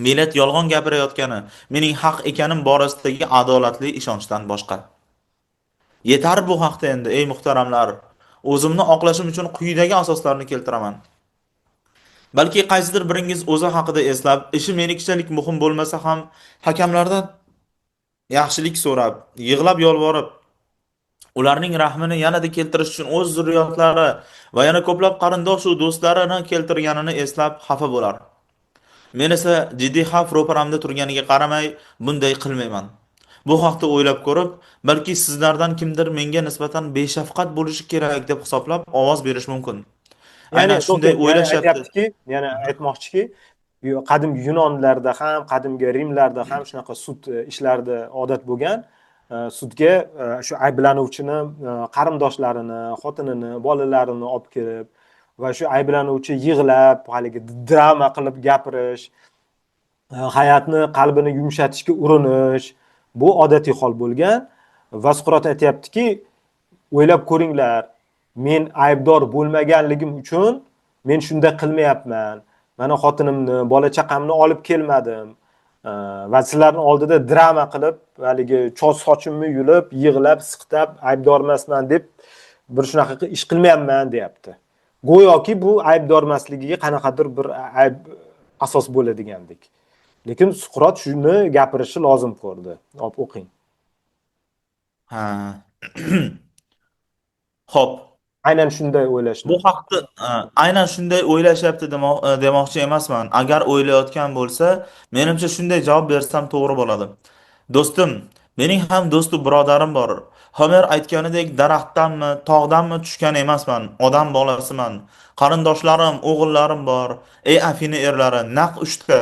Millet yolg'on gapirayotgani, mening haq ekanim borasidagi adolatli ishonchdan boshqa. Yetar bu haqda endi, ey muhtaramlar. O'zimni oqlashim uchun quyidagi asoslarni keltiraman. Balki qaysidir biringiz o'zi haqida eslab, ishi menikichalik muhim bo'lmasa ham hakamlardan yaxshilik so'rab, yig'lab yolvorib, ularning rahmini yanada keltirish uchun o'z zurriyotlari va yana ko'plab qarindosh va do'stlarini keltirganini eslab xafa bo'lar. Men esa jiddiy xavf ro'paramda turganiga qaramay bunday qilmayman. Bu haqda o'ylab ko'rib, balki sizlardan kimdir menga nisbatan beshafqat bo'lishi kerak deb hisoblab ovoz berish mumkin. Ya'ni Aynan shunday o'ylashyapti. aytyaptiki, yana aytmoqchiki, qadimgi Yunonlarda ham, qadimgi Rimlarda ham shunaqa sud ishlarida odat bo'lgan. Sudga shu ayblanuvchini qarindoshlarini, xotinini, bolalarini olib kelib va shu ayblanuvchi yig'lab, haligi drama qilib gapirish, hayotni, qalbini yumshatishga urinish, bu odatiy hol bo'lgan. Va Suqrot aytayaptiki, o'ylab ko'ringlar, men aybdor bo'lmaganligim uchun men shunday qilmayapman. Mana xotinimni, bola chaqamni olib kelmadim. Va sizlarning oldida drama qilib, haligi choz sochimni yulib, yig'lab, siqtab aybdor emasman deb bir shunaqa ish qilmayapman, deyapti. Go'yoki bu aybdor emasligiga qanaqadir bir ayb asos bo'ladigandek. Lekin Suqrot shuni gapirishi lozim ko'rdi. O'qing. Ha. Xo'p. Aynan shunday o'ylashni. Bu haqda aynan shunday o'ylashyapti demoqchi emasman. Agar o'ylayotgan bo'lsa, menimcha shunday javob bersam to'g'ri bo'ladi. Do'stim, mening ham do'stu birodarim bor. Homer aytganidek daraxtdanmi, tog'danmi tushgan emasman, odam bolasiman. Qarindoshlarim, o'g'illarim bor. Ey Afina erlari, naq 3 ta.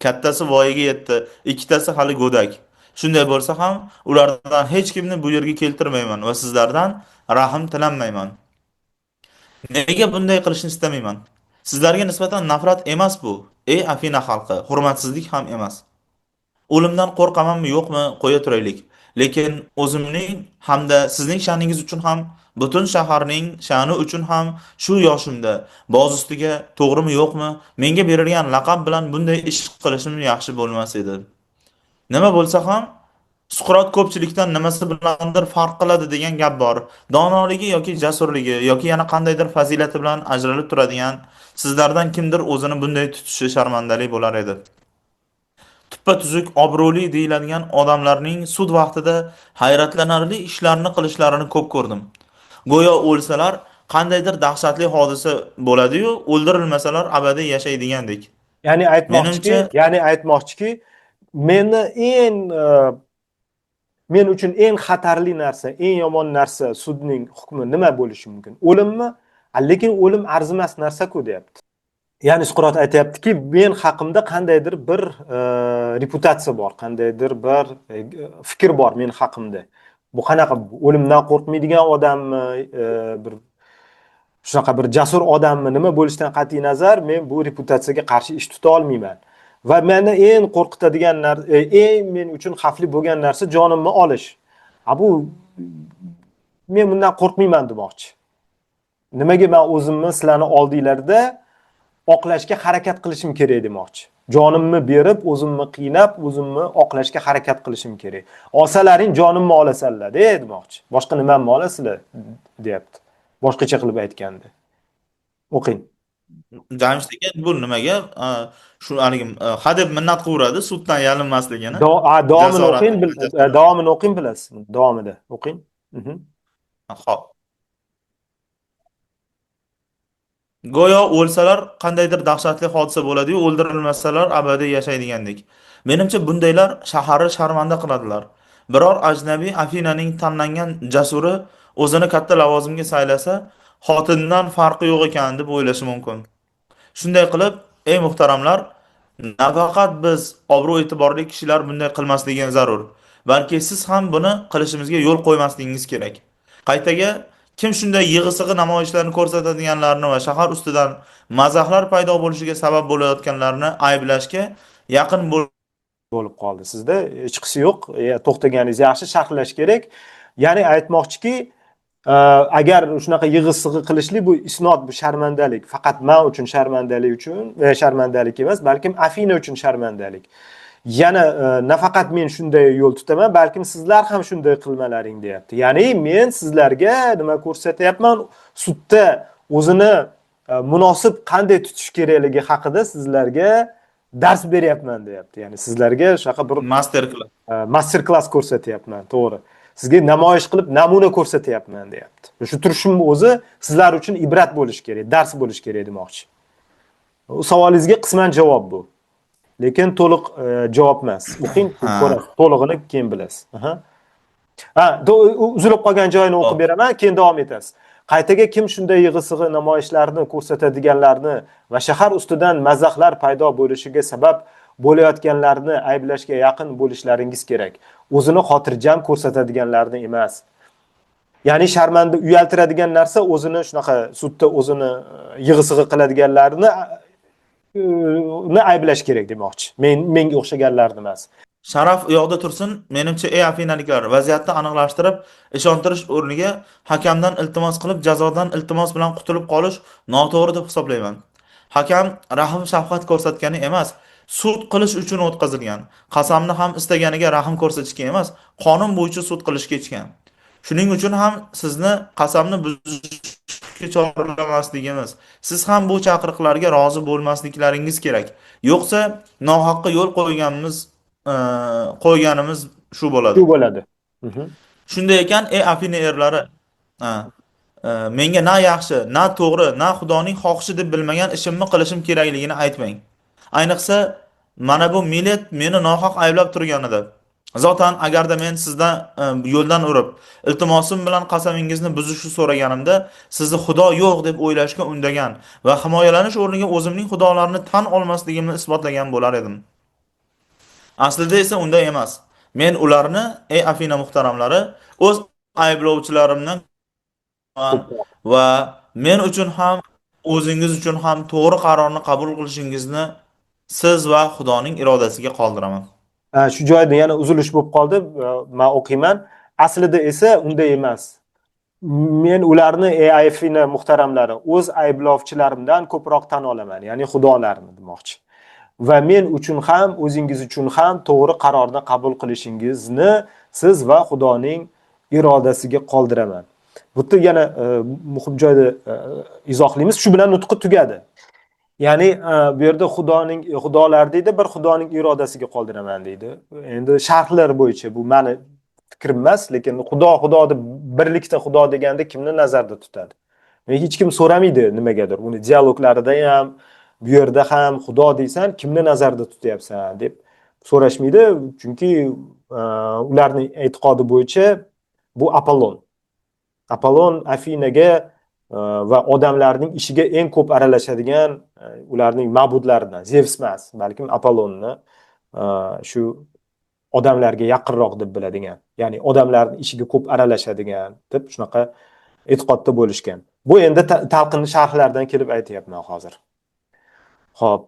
Kattasi voyaga yetdi, ikkitasi hali go'dak. Shunday bo'lsa ham, ulardan hech kimni bu yerga keltirmayman va sizlardan rahm tilamayman. Nega bunday qilishni istamayman? Sizlarga nisbatan nafrat emas bu, ey Afina xalqi, hurmatsizlik ham emas. O'limdan qo'rqamanmi yo'qmi, qo'ya turaylik. Lekin o'zimning hamda sizning sha'ningiz uchun ham, butun shaharning sha'ni uchun ham shu yoshimda boz ustiga to'g'rimi yo'qmi, menga berilgan laqab bilan bunday ish qilishim yaxshi bo'lmas edi. Nima bo'lsa ham Suqrot ko'pchilikdan nimasi bilandir farq qiladi degan gap bor. Donoligi yoki jasurligi yoki yana qandaydir fazilati bilan ajralib turadigan sizlardan kimdir o'zini bunday tutishi sharmandalik bo'lar edi. Tuppa-tuzuk obro'li deyiladigan odamlarning sud vaqtida hayratlanarli ishlarni qilishlarini ko'p ko'rdim. Go'yo o'lsalar qandaydir dahshatli hodisa bo'ladi-yu, o'ldirilmasalar abadiy yashaydigandek. Ya'ni aytmoqchiki, men uchun eng xatarli narsa, eng yomon narsa sudning hukmi nima bo'lishi mumkin? O'limmi? Lekin o'lim arzimas narsa-ku, deyapti. Ya'ni Suqrot aytayaptiki, men haqimda qandaydir bir reputatsiya bor, qandaydir bir fikr bor men haqimda. Bu qanaqa o'limdan qo'rqmaydigan odammi, bir shunaqa bir jasur odammi, nima bo'lishidan qat'iy nazar men bu reputatsiyaga qarshi ish tuta olmayman. Va meni eng qo'rqitadigan narsa, eng men uchun xavfli bo'lgan narsa jonimni olish. Bu men bundan qo'rqmayman demoqchi. Nimaga men o'zimni sizlarning oldinglarda oqlashga harakat qilishim kerak demoqchi. Jonimni berib, o'zimni qiynab, o'zimni oqlashga harakat qilishim kerak. Olsalaring jonimni olasanlar, demoqchi. Boshqa nimamni olasizlar, deyapti. Boshqacha qilib aytganda. O'qing. Jamshid aka bu nimaga shu haligi hadeb minnat qilaveradi suddan yalinmasligini, Davomini o'qing, jasoratini qanchasiga. davomini o'qing bilasiz. Davomida o'qing. Mhm. Xo'p. Go'yo o'lsalar qandaydir dahshatli hodisa bo'ladi-yu, o'ldirilmasalar abadiy yashaydigandek. Menimcha bundaylar shaharni sharmanda qiladilar. Biror ajnabiy Afinaning tanlangan jasuri o'zini katta lavozimga saylasa, xotindan farqi yo'q ekan deb o'ylashi mumkin. Shunday qilib, ey muhtaramlar, nafaqat biz obro' e'tiborli kishilar bunday qilmasligi zarur, balki siz ham buni qilishimizga yo'l qo'ymasligingiz kerak. Qaytaga kim shunday yig'i-sig'i namoyishlarni ko'rsatadiganlarni va shahar ustidan mazahlar paydo bo'lishiga sabab bo'layotganlarni ayblashga yaqin bo'lib qoldi. Sizda chiqisi yo'q. To'xtaganingiz yaxshi, sharhlash kerak. Ya'ni aytmoqchiki, agar shunaqa yig'i-sig'i qilishlik bu isnot, bu sharmandalik. Faqat men uchun sharmandalik uchun, sharmandalik emas, balkim Afina uchun sharmandalik. Yana nafaqat men shunday yo'l tutaman, balkim sizlar ham shunday qilmalaring deyapti. Ya'ni men sizlarga nima ko'rsatyapman? Sudda o'zini munosib qanday tutish kerakligi haqida sizlarga dars beryapman deyapti. Ya'ni sizlarga shunaqa bir master klass. master klass ko'rsatyapman, to'g'ri. Sizga namoyish qilib namuna ko'rsatyapman deyapti. Shu turishim o'zi sizlar uchun ibrat bo'lish kerak, dars bo'lish kerak demoqchi. Bu savolingizga qisman javob bu. Lekin to'liq javob emas. O'qing, ko'rasiz. To'lig'ini keyin bilasiz. Uzilib qolgan joyini o'qib beraman, keyin davom etasiz. Qaytaga kim shunday yig'i-sig'i namoyishlarni ko'rsatadiganlarni va shahar ustidan mazahlar paydo bo'lishiga sabab bo'layotganlarni ayblashga yaqin bo'lishlaringiz kerak. O'zini xotirjam ko'rsatadiganlarni emas. Ya'ni sharmanda uyaltiradigan narsa o'zini shunaqa sudda o'zini yig'i-sig'i qiladiganlarni ayblash kerak demoqchi. Menga o'xshaganlarni emas. Sharaf u yoqda tursin. Menimcha ey afinaliklar, vaziyatni aniqlashtirib, ishontirish o'rniga hakamdan iltimos qilib, jazodan iltimos bilan qutulib qolish noto'g'ri deb hisoblayman. Hakam rahm shafqat ko'rsatgani emas, sud qilish uchun o'tkazilgan. Qasamni ham istaganiga rahm ko'rsatishga emas, qonun bo'yicha sud qilishga ichgan. Shuning uchun ham sizni qasamni buzishga chorlamasligimiz, siz ham bu chaqiriqlarga rozi bo'lmasliklaringiz kerak. Yo'qsa nohaqqa yo'l qo'yganimiz shu bo'ladi. Shu bo'ladi. Shunday ekan, ey Afina erlari, menga na yaxshi, na to'g'ri, na Xudoning xohishi deb bilmagan ishimni qilishim kerakligini aytmang. Ayniqsa, mana bu millat meni nohaq ayblab turganida. Zotan agarda men sizdan yo'ldan urib, iltimosim bilan qasamingizni buzishni so'raganimda, sizni Xudo yo'q deb o'ylashga undagan va himoyalanish o'rniga o'zimning xudolarini tan olmasligimni isbotlagan bo'lar edim. Aslida esa unday emas. Men ularni, ey Afina muhtaramlari, o'z ayblovchilarimdan va men uchun ham, o'zingiz uchun ham to'g'ri qarorni qabul qilishingizni siz va Xudoning irodasiga qoldiraman. Shu joyda yana uzilish bo'lib qoldi. Men o'qiyman. Aslida esa unday emas. Men ularni ey Afina muhtaramlari o'z ayblovchilarimdan ko'proq tan olaman, ya'ni xudolarni demoqchi. Va men uchun ham, o'zingiz uchun ham to'g'ri qarorni qabul qilishingizni siz va Xudoning irodasiga qoldiraman. Bu yerda yana muhim joyda izohlaymiz. Shu bilan nutqi tugadi. Ya'ni bu yerda xudolar deydi, bir Xudoning irodasiga qoldiraman deydi. Endi sharhlar bo'yicha bu meni fikrim emas, lekin Xudo deb birlikda Xudo deganda kimni nazarda tutadi? Hech kim so'ramaydi nimagadir. Uni dialoglarida ham, bu yerda ham Xudo deysan, kimni nazarda tutyapsan deb so'rashmaydi, chunki ularning e'tiqodi bo'yicha bu Apollon. Apollon Afinaga va odamlarning ishiga eng ko'p aralashadigan ularning ma'budlaridan, Zevs emas, balkim Apollonni shu odamlarga yaqinroq deb biladigan, ya'ni odamlarning ishiga ko'p aralashadigan deb shunaqa e'tiqodda bo'lishgan. Bu endi talqinli sharhlardan kelib aytayapman hozir. Xo'p.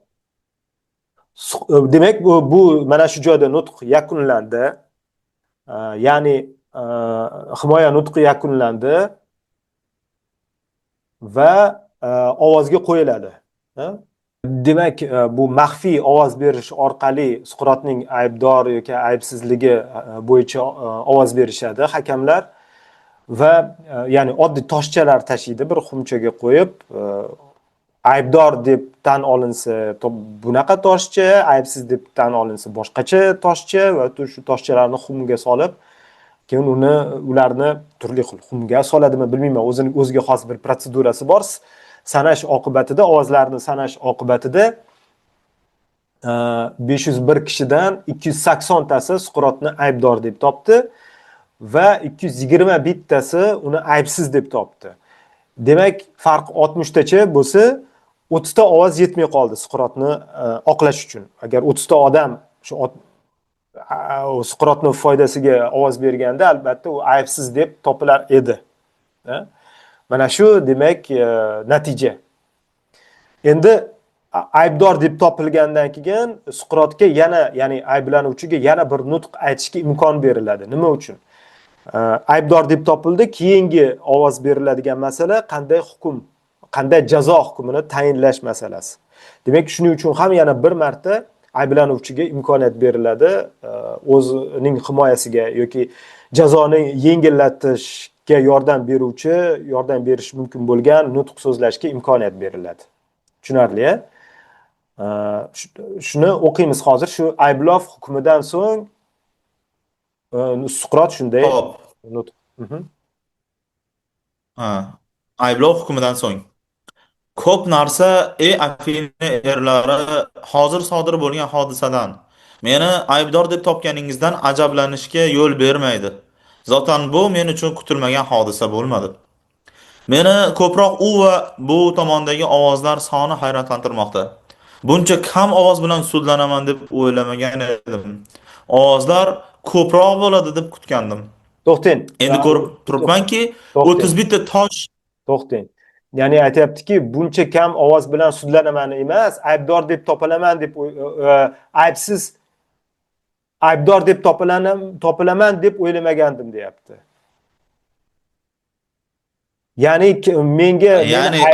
Demak, bu mana shu joyda nutq yakunlandi. Ya'ni himoya nutqi yakunlandi va ovozga qo'yiladi. Demak, bu maxfiy ovoz berish orqali Suqrotning aybdor yoki aybsizligi bo'yicha ovoz berishadi hakamlar va ya'ni oddiy toshchalar tashiydi bir xumchaga qo'yib, aybdor deb tan olinsa bunaqa toshcha, aybsiz deb tan olinsa boshqacha toshcha va shu toshchalarni xumga solib, keyin ularni turli xil xumga soladimi bilmayman, o'ziga xos bir protsedurasi bor. Sanash oqibatida, ovozlarni sanash oqibatida 501 kishidan 280 tasi Suqrotni aybdor deb topdi va 221 tasi uni aybsiz deb topdi. Demak, farq 60 tacha bo'lsa, 30 ta ovoz yetmay qoldi Suqrotni oqlash uchun. Agar 30 ta odam shu Suqrotni foydasiga ovoz berganda, albatta u aybsiz deb topilar edi. Mana shu demak natija. Endi aybdor deb topilgandan keyin Suqrotga yana, ya'ni ayblanuvchiga yana bir nutq aytishga imkon beriladi. Nima uchun? Aybdor deb topildi, keyingi ovoz beriladigan masala qanday jazo hukmini tayinlash masalasi. Demak, shuning uchun ham yana bir marta ayblanuvchiga imkoniyat beriladi, o'zining himoyasiga yoki jazoni yengillatishga yordam berish mumkin bo'lgan nutq so'zlashga imkoniyat beriladi. Tushunarli, a? Shuni o'qiymiz hozir. Shu ayblov hukmidan so'ng Suqrot shunday Hop. nutq. Ayblov hukmidan so'ng. Ko'p narsa, ey Afina erlari, hozir sodir bo'lgan hodisadan meni aybdor deb topganingizdan ajablanishga yo'l bermaydi. Zotan bu men uchun kutilmagan hodisa bo'lmadi. Meni ko'proq u va bu tomondagi ovozlar soni hayratlantirmoqda. Buncha kam ovoz bilan sudlanaman deb o'ylamagan edim. Ovozlar ko'proq bo'ladi deb kutgandim. To'xting. Endi ko'rib turibmanki, 31 ta tosh. To'xting. Ya'ni aytayaptiki, buncha kam ovoz bilan sudlanaman emas, aybdor deb topilaman deb aybsiz aybdor deb topilaman deb o'ylamagandim deyapti. Ya'ni menga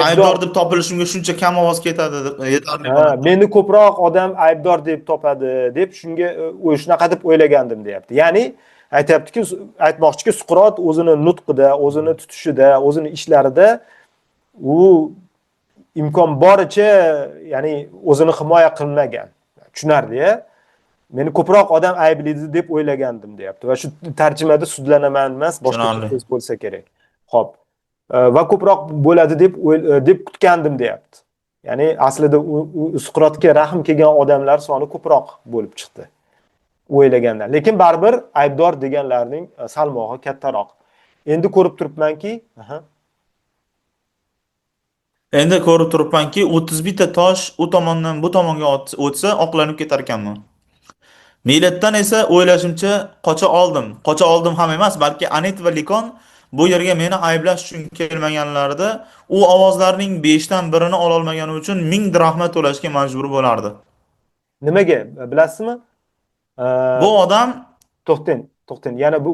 aybdor deb topilishimga shuncha kam ovoz ketadi deb yetarli bo'ladi. Meni ko'proq odam aybdor deb topadi deb shunaqa deb o'ylagandim deyapti. Ya'ni aytmoqchiki, Suqrot o'zini nutqida, o'zini tutishida, o'zini ishlarida u imkon boricha, ya'ni o'zini himoya qilmagan. Tushunarli, meni ko'proq odam ayblaydi deb o'ylagandim deyapti va shu tarjimada sudlanaman emas, boshqa so'z bo'lsa kerak. Xo'p. Va ko'proq bo'ladi deb kutgandim deyapti. Ya'ni aslida Suqrotga rahm kelgan odamlar soni ko'proq bo'lib chiqdi o'ylagandan. Lekin baribir aybdor deganlarning salmog'i kattaroq. Endi ko'rib turibmanki, 31 ta tosh u tomondan bu tomonga o'tsa oqlanib ketar ekanman. Millatdan esa o'ylashimcha qocha oldim ham emas, balki Anet va Likon bu yerga meni ayblash uchun kelmaganlarida u ovozlarning 5 dan birini ola olmagani uchun 1000 drahma to'lashga majbur bo'lardi. Nimaga bilasizmi? Bu odam to'xting. Yana bu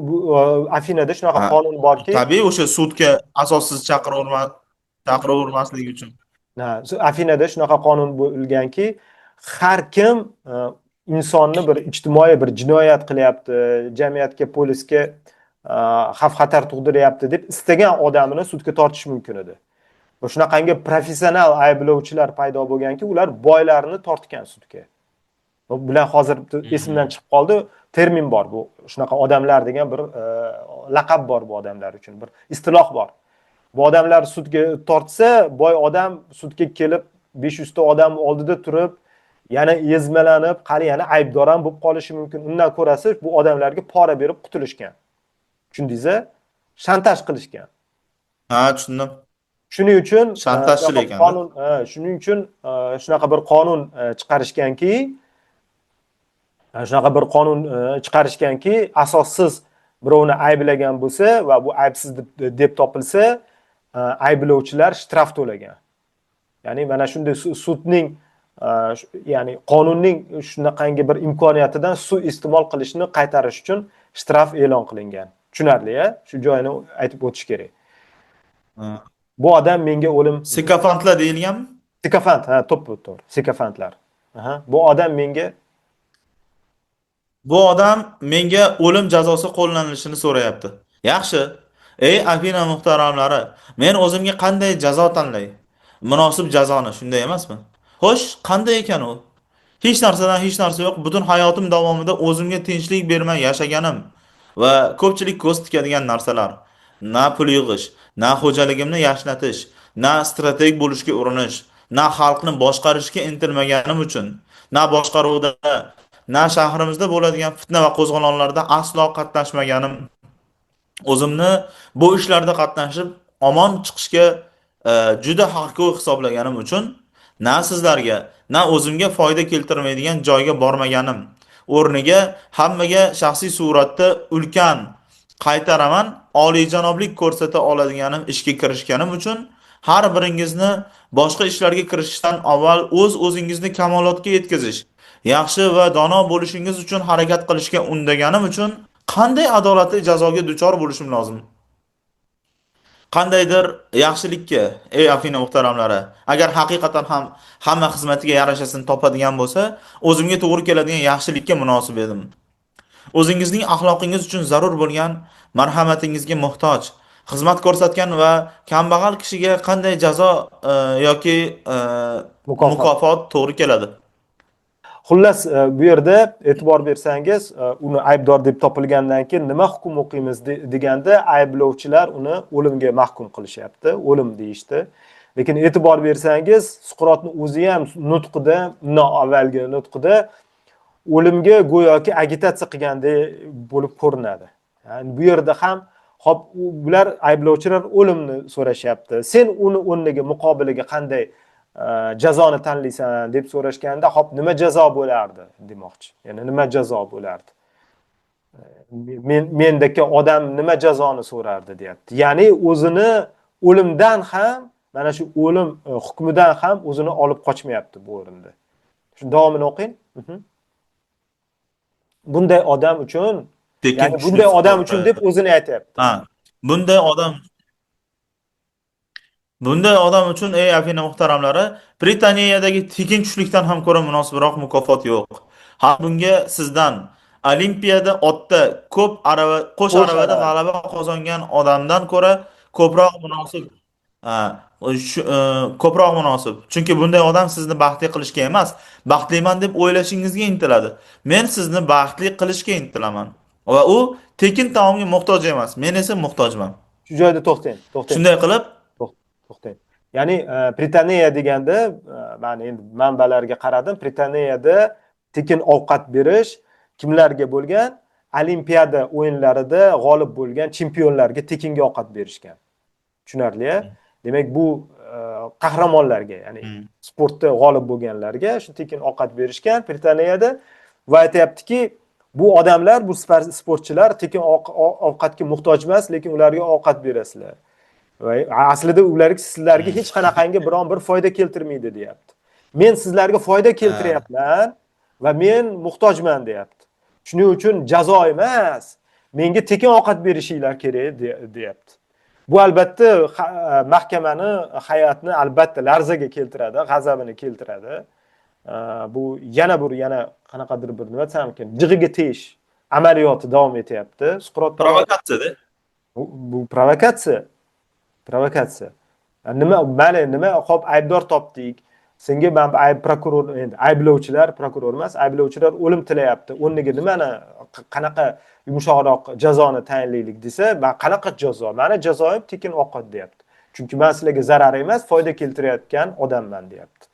Afinada shunaqa qonun borki, tabiiy o'sha sudga asossiz chaqiravermaslik uchun. Afinada shunaqa qonun bo'lganki, har kim insonni bir ijtimoiy bir jinoyat qilyapti, jamiyatga, polisga xavf-xatar tug'diryapti deb istagan odamini sudga tortish mumkin edi. Va shunaqangi professional ayblovchilar paydo bo'lganki, ular boylarni tortgan sudga. Bular hozir esimdan chiqib qoldi, termin bor bu. Shunaqa odamlar degan bir laqab bor bu odamlar uchun, bir istiloh bor. Bu odamlar sudga tortsa, boy odam sudga kelib 500 ta odam oldida turib, yana ezmalanib, qani yana aybdor ham bo'lib qolishi mumkin. Undan ko'rasi bu odamlarga pora berib qutulishgan. Tushundingiz-a? Shantaj qilishgan. Ha, tushundim. Shuning uchun shantajchilik ekan. Shuning uchun shunaqa bir qonun chiqarishganki, asossiz birovni ayblagan bo'lsa va bu aybsiz deb topilsa, ayblovchilar shtraf to'lagan. Ya'ni mana shunday sudning, ya'ni qonunning shunaqangi bir imkoniyatidan suiiste'mol qilishni qaytarish uchun shtraf e'lon qilingan. Tushunarli-a? Shu joyini aytib o'tish kerak. Bu odam menga o'lim Sikafantlar deyilganmi? Sikofant, ha, to'g'ri. Sikofantlar. Aha. Bu odam menga Bu odam menga o'lim jazosi qo'llanilishini so'rayapti. Yaxshi. Ey Afina muhtaramlari, men o'zimga qanday jazo tanlay? Munosib jazoni, shunday emasmi? Xo'sh, qanday ekan u? Hech narsadan hech narsa yo'q. Butun hayotim davomida o'zimga tinchlik bermay yashaganim va ko'pchilik ko'z tikadigan narsalar. Na pul yig'ish, na xo'jaligimni yashnatish, na strateg bo'lishga urinish, na xalqni boshqarishga intilmaganim uchun, na boshqaruvda, na shahrimizda bo'ladigan fitna va qo'zg'olonlarda aslo qatnashmaganim, o'zimni bu ishlarda qatnashib omon chiqishga juda haqli hisoblaganim uchun na sizlarga, na o'zimga foyda keltirmaydigan joyga bormaganim, o'rniga hammaga shaxsiy suratda ulkan qaytaraman, oliyjanoblik ko'rsata oladiganim ishga kirishganim uchun har biringizni boshqa ishlarga kirishishdan avval o'zingizni kamolotga yetkazish, yaxshi va dono bo'lishingiz uchun harakat qilishga undaganim uchun qanday adolatli jazoga duchor bo'lishim lozim? Qandaydir yaxshilikka, ey Afina muhtaramlari, agar haqiqatan ham hamma xizmatiga yarashasini topadigan bo'lsa, o'zimga to'g'ri keladigan yaxshilikka munosib edim. O'zingizning axloqingiz uchun zarur bo'lgan marhamatingizga muhtoj, xizmat ko'rsatgan va kambag'al kishiga qanday jazo yoki mukofot. mukofot to'g'ri keladi? Xullas, bu yerda e'tibor bersangiz, uni aybdor deb topilgandan keyin nima hukm o'qiymiz deganda ayblovchilar uni o'limga mahkum qilishyapti, o'lim deyishdi. Lekin e'tibor bersangiz, Suqrotning o'zi ham nutqida, undan avvalgi nutqida o'limga go'yoki agitatsiya qilgandek bo'lib ko'rinadi. Ya'ni bu yerda ham hop bular ayblovchilar o'limni so'rashyapti. Sen uni o'rniga muqobiliga qanday jazoni tanlaysan deb so'rashganda, hop nima jazo bo'lardi demoqchi. Ya'ni nima jazo bo'lardi? Mendagi odam nima jazoni so'rardi deyapti. Ya'ni o'zini o'limdan ham, mana shu o'lim hukmidan ham o'zini olib qochmayapti bu o'rinda. Shu davomini o'qing. Bunday odam uchun, ya'ni bunday odam uchun deb o'zini aytayapti. Ha, bunday odam uchun ey Afina muhtaramlari, Britaniyadagi tekin tushlikdan ham ko'ra munosibroq mukofot yo'q. Ha, bunga sizdan Olimpiyada otda qo'sh aravada g'alaba qozongan odamdan ko'ra ko'proq munosib. Ha, ko'proq munosib. Chunki bunday odam sizni baxtli qilishga emas, baxtliman deb o'ylashingizga intiladi. Men sizni baxtli qilishga intilaman. Va u tekin taomga muhtoj emas, men esa muhtojman. Shu joyda to'xtang. Shunday qilib, to'xtang. Ya'ni Britaniya deganda, men endi manbalarga qaradim. Britaniyada tekin ovqat berish kimlarga bo'lgan? Olimpiada o'yinlarida g'olib bo'lgan chempionlarga tekinga ovqat berishgan. Tushunarli? Demak, bu qahramonlarga, ya'ni sportda g'olib bo'lganlarga shu tekin ovqat berishgan Britaniyada va aytayaptiki, bu odamlar, bu sportchilar tekin ovqatga muhtoj emas, lekin ularga ovqat berasizlar. Va aslida ularga sizlarga hech qanaqangi biron bir foyda keltirmaydi deyapti. Men sizlarga foyda keltiryapman va men muhtojman deyapti. Shuning uchun jazo emas, menga tekin ovqat berishinglar kerak deyapti. Bu albatta mahkamani, hay'atni albatta larzaga keltiradi, g'azabini keltiradi. Bu yana qanaqadir bir nima desam ekan, jig'iga tegish amaliyoti davom etyapti. Suqrot provokatsiyada. Bu provokatsiya. Nima hop aybdor topdik. Senga men prokuror, endi ayblovchilar prokuror emas, ayblovchilar o'lim tilayapti. O'rniga nimani qanaqa yumshoqroq jazoni tayinlaylik desa, men qanaqa jazo? Meni jazoim tekin ovqat deyapti. Chunki men sizlarga zarar emas, foyda keltirayotgan odamman deyapti.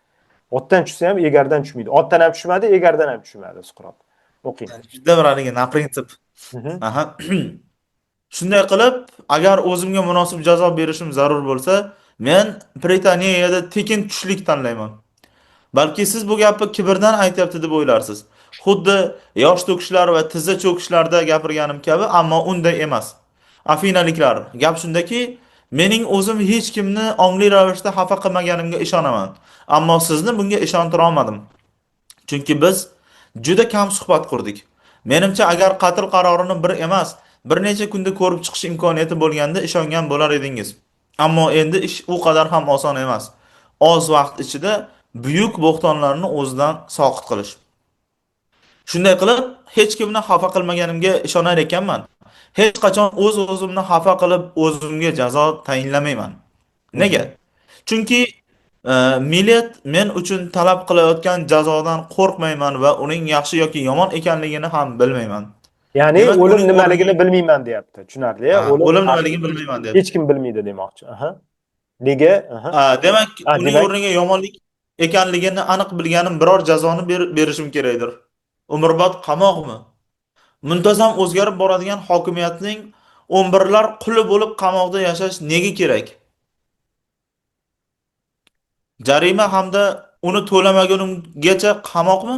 Otdan tushsa ham egardan tushmaydi. Otdan ham tushmadi, egardan ham tushmadi Suqrot. O'qing. Juda bir na prinsip. Aha. Shunday qilib, agar o'zimga munosib jazo berishim zarur bo'lsa, men Britaniyada tekin tushlik tanlayman. Balki siz bu gapni kibrdan aytyapti deb o'ylarsiz. Xuddi yosh to'kishlar va tizza cho'kishlarda gapirganim kabi, ammo unday emas. Afinaliklar, gap shundaki, mening o'zim hech kimni ongli ravishda xafa qilmaganimga ishonaman. Ammo sizni bunga ishontira olmadim. Chunki biz juda kam suhbat qurdik. Menimcha, agar qatl qarorini bir emas, bir necha kunda ko'rib chiqish imkoniyati bo'lganda ishongan bo'lar edingiz. Ammo endi ish u qadar ham oson emas. oz vaqt ichida buyuk bo'htonlarni o'zidan soqit qilish. Shunday qilib, hech kimni xafa qilmaganimga ishonar ekanman. Hech qachon o'zimni xafa qilib, o'zimga jazo tayinlamayman. Nega? Mhm. Chunki millat men uchun talab qilayotgan jazodan qo'rqmayman va uning yaxshi yoki yomon ekanligini ham bilmayman. Ya'ni Demak, o'lim uning o'rniga nimaligini bilmayman deyapti. Tushunarli. O'lim o'lim nimaligini bilmayman deyapti. hech kim bilmaydi demoqchi. Aha. Nega? Aha. Demak, uning Demak, o'rniga yomonlik ekanligini aniq bilganim biror jazoni berishim kerakdir. Umrbod qamoqmi? Muntazam o'zgarib boradigan hokimiyatning 11lar quli bo'lib qamoqda yashash nega kerak? Jarima hamda uni to'lamagunimgacha qamoqmi?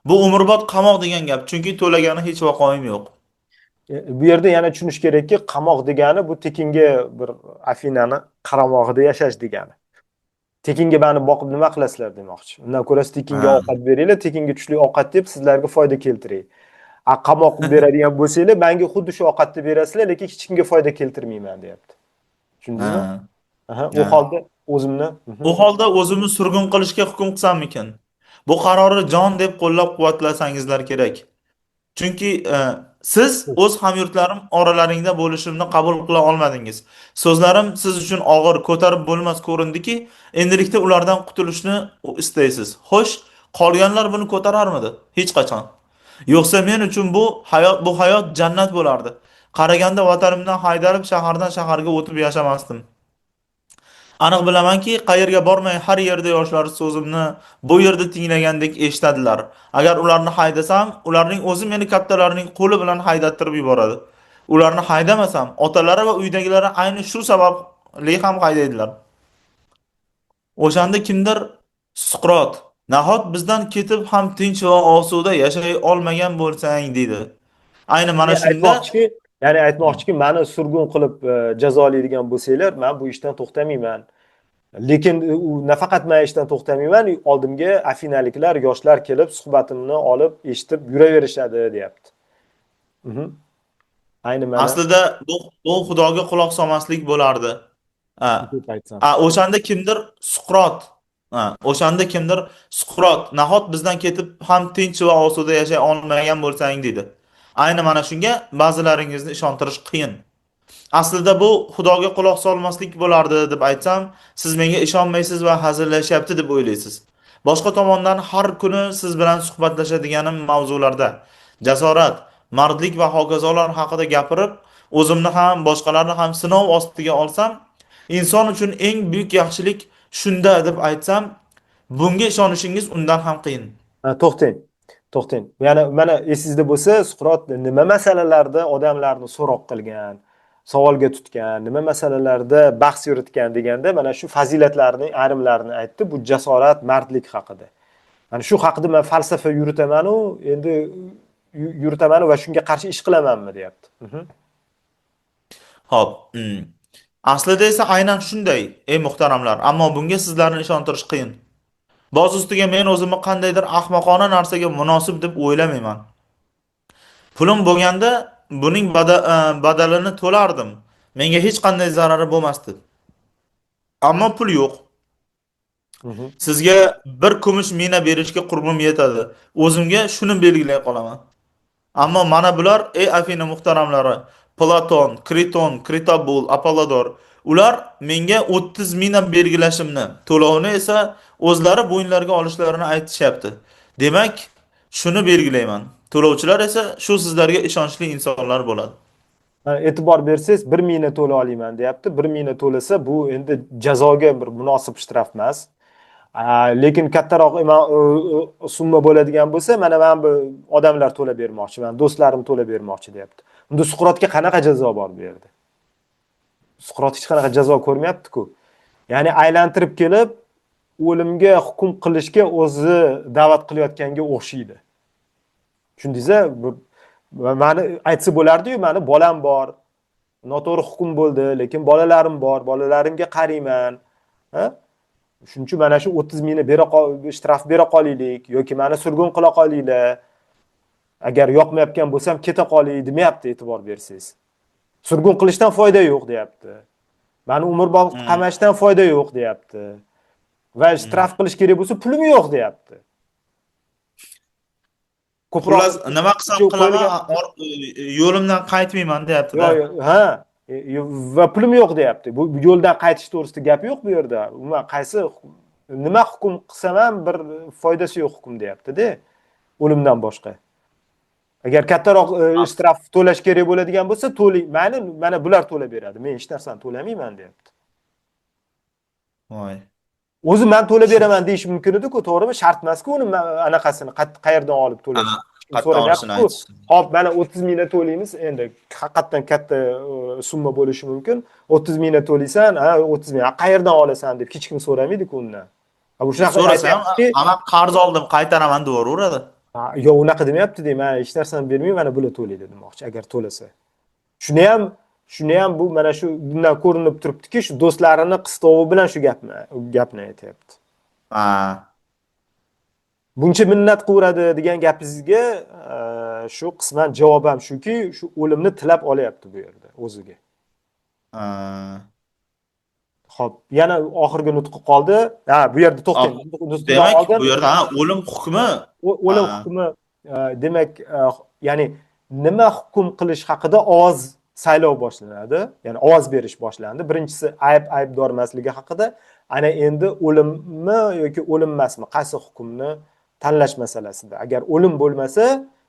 Bu umrbod qamoq degan gap, chunki to'lagani hech vaqoim yo'q. bu yerda yana tushunish kerakki, qamoq degani bu tekinga bir Afinani qaramog'ida yashash degani. Tekinga bani boqib nima qilasizlar demoqchi. Undan ko'ra siz tekinga Ha. ovqat beringlar, tekinga tushli ovqat deb sizlarga foyda keltiray. Qamoq beradigan bo'lsanglar, menga xuddi shu ovqatni berasizlar, lekin hech kimga foyda keltirmayman, deyapti. Tushundingmi? Ha. Aha, u Ha. holda o'zimni U holda o'zimni surgun qilishga hukm qilsammikin? Bu qarorni jon deb qo'llab-quvvatlasangizlar kerak. Chunki siz o'z hamyurtlarim oralaringda bo'lishimni qabul qila olmadingiz. So'zlarim siz uchun og'ir, ko'tarib bo'lmas ko'rindiki, endilikda ulardan qutulishni istaysiz. Xo'sh, qolganlar buni ko'tararmidi? Hech qachon. Yo'qsa men uchun bu hayot jannat bo'lardi. Qaraganda vatanimdan haydalib shahardan shaharga o'tib yashamasdim. Aniq bilamanki, qayerga bormay har yerda yoshlar so'zimni bu yerda tinglagandek eshitadilar. Agar ularni haydasam, ularning o'zi meni kattalarining qo'li bilan haydattirib yuboradi. Ularni haydamasam, otalari va uydagilari ayni shu sababli ham haydaydilar. O'shanda kimdir Suqrot, nahot bizdan ketib ham tinch va osuda yashay olmagan bo'lsang dedi. Ayni mana shunda aytmoqchiki, mani surgun qilib jazolaydigan bo'lsanglar, men bu ishdan to'xtamayman. Lekin u nafaqat men ishdan to'xtamayman, oldimga afinaliklar, yoshlar kelib suhbatimni olib, eshitib yuraverishadi, deyapti. Mhm. Ayni mana aslida bu Xudoga quloq solmaslik bo'lardi. Ha. deb aytsam. O'shanda kimdir Suqrot. O'shanda kimdir Suqrot, nahot bizdan ketib ham tinch va osuda yashay olmagan bo'lsang dedi. Ayni mana shunga ba'zilaringizni ishontirish qiyin. Aslida bu Xudoga quloq solmaslik bo'lardi deb aytsam, siz menga ishonmaysiz va hazillashyapti deb o'ylaysiz. Boshqa tomondan har kuni siz bilan suhbatlashadiganim mavzularda jasorat, mardlik va hokazolar haqida gapirib, o'zimni ham, boshqalarni ham sinov ostiga olsam, inson uchun eng buyuk yaxshilik shunda deb aytsam, bunga ishonishingiz undan ham qiyin. To'xtang. To'xtang. Yana mana esingizda bo'lsa, Suqrot nima masalalarda odamlarni so'roq qilgan, savolga tutgan, nima masalalarda bahs yuritgan deganda mana shu fazilatlarning ayrimlarini aytdi. Bu jasorat, mardlik haqida. Mana shu haqida men falsafa yuritaman-u, endi yuritaman va shunga qarshi ish qilamanmi, deyapti. Xo'p. Aslida esa aynan shunday, ey muhtaramlar, ammo bunga sizlarni ishontirish qiyin. Boz ustiga men o'zimni qandaydir ahmoqona narsaga munosib deb o'ylamayman. Pulim bo'lganda buning badalini to'lardim. Menga hech qanday zarari bo'lmasdi. Ammo pul yo'q. Sizga bir kumush mina berishga qurbim yetadi. O'zimga shuni belgilay qolaman. Ammo mana bular, ey Afina muhtaramlari, Platon, Kriton, Kritabul, Apollodor, ular menga 30 mina belgilashimni, to'lovini esa o'zlari bo'yinlariga olishlarini aytishyapti. Demak, shuni belgilayman. To'lovchilar esa shu sizlarga ishonchli insonlar bo'ladi. E'tibor bersangiz 1 mina to'la olaman, deyapti. 1 mina to'lasa bu endi jazoga bir munosib shtraf emas. Lekin kattaroq summa bo'ladigan bo'lsa, mana men bu odamlar to'lab bermoqchiman, do'stlarim to'lab bermoqchi, deyapti. Unda Suqrotga qanaqa jazo bor bu yerda? Suqrot hech qanaqa jazo ko'rmayapti-ku. Ya'ni aylantirib kelib, o'limga hukm qilishga o'zi da'vat qilayotganga o'xshaydi. Tushundingizmi? Meni aytsa bo'lardi-yu, meni bolam bor. Noto'g'ri hukm bo'ldi, lekin bolalarim bor, bolalarimga qarayman. Ha? Shuning uchun mana shu 30 mingni shtraf bera qolaylik yoki meni surgun qila qolaylar. Agar yoqmayotgan bo'lsam keta qolay demayapti, e'tibor bersangiz. Surgun qilishdan foyda yo'q, deyapti. Meni umrbod qamashdan foyda yo'q, deyapti. va shtraf qilish kerak bo'lsa pulim yo'q deyapti. Ko'proq Xullas, nima qilsam shu qilaman, qo'yilgan yo'limdan qaytmayman deyapti-da. ha va pulim yo'q deyapti. Bu yo'ldan qaytish to'g'risida gap yo'q bu yerda. Umuman nima hukm qilsam ham bir foydasi yo'q hukm deyapti-da. O'limdan boshqa. Agar kattaroq shtraf to'lash kerak bo'ladigan bo'lsa, to'lang. Mana bular to'lab beradi. Men hech narsani to'lamayman deyapti. Voy. O'zi men to'lab beraman deyish mumkin edi-ku, to'g'rimi? Shart emas-ku uni anaqasini qayerdan olib to'lash. Qattiq olishini aytish. Hop, mana 30 mingdan to'laymiz. Endi haqiqatan katta summa bo'lishi mumkin. 30 mingdan to'laysan, 30 ming. Qayerdan olasan deb hech kim so'ramaydi-ku undan. Bu shunaqa So'rasam, ana qarz oldim, qaytaraman deyaveradi. Yo'q, unaqa demayapti-da, men hech narsani bermayman, mana bular to'laydi demoqchi, agar to'lasa. Shuni ham bu mana shu bundan ko'rinib turibdiki, shu do'stlarini qistovi bilan shu gapni aytyapti. Ha. Buncha minnat qilaveradi degan gapingizga shu qisman javobim shuki, shu o'limni tilab olyapti bu yerda o'ziga. Ha. Xo'p, yana oxirgi nutqi qoldi. Bu yerda to'xtang. Demak, bu yerda o'lim hukmi. O'lim hukmi demak, ya'ni nima hukm qilish haqida ovoz saylov boshlanadi. Ya'ni ovoz berish boshlandi. Birinchisi aybdor emasligi haqida. Ana endi o'limmi yoki o'lim emasmi, qaysi hukmni tanlash masalasida. Agar o'lim bo'lmasa,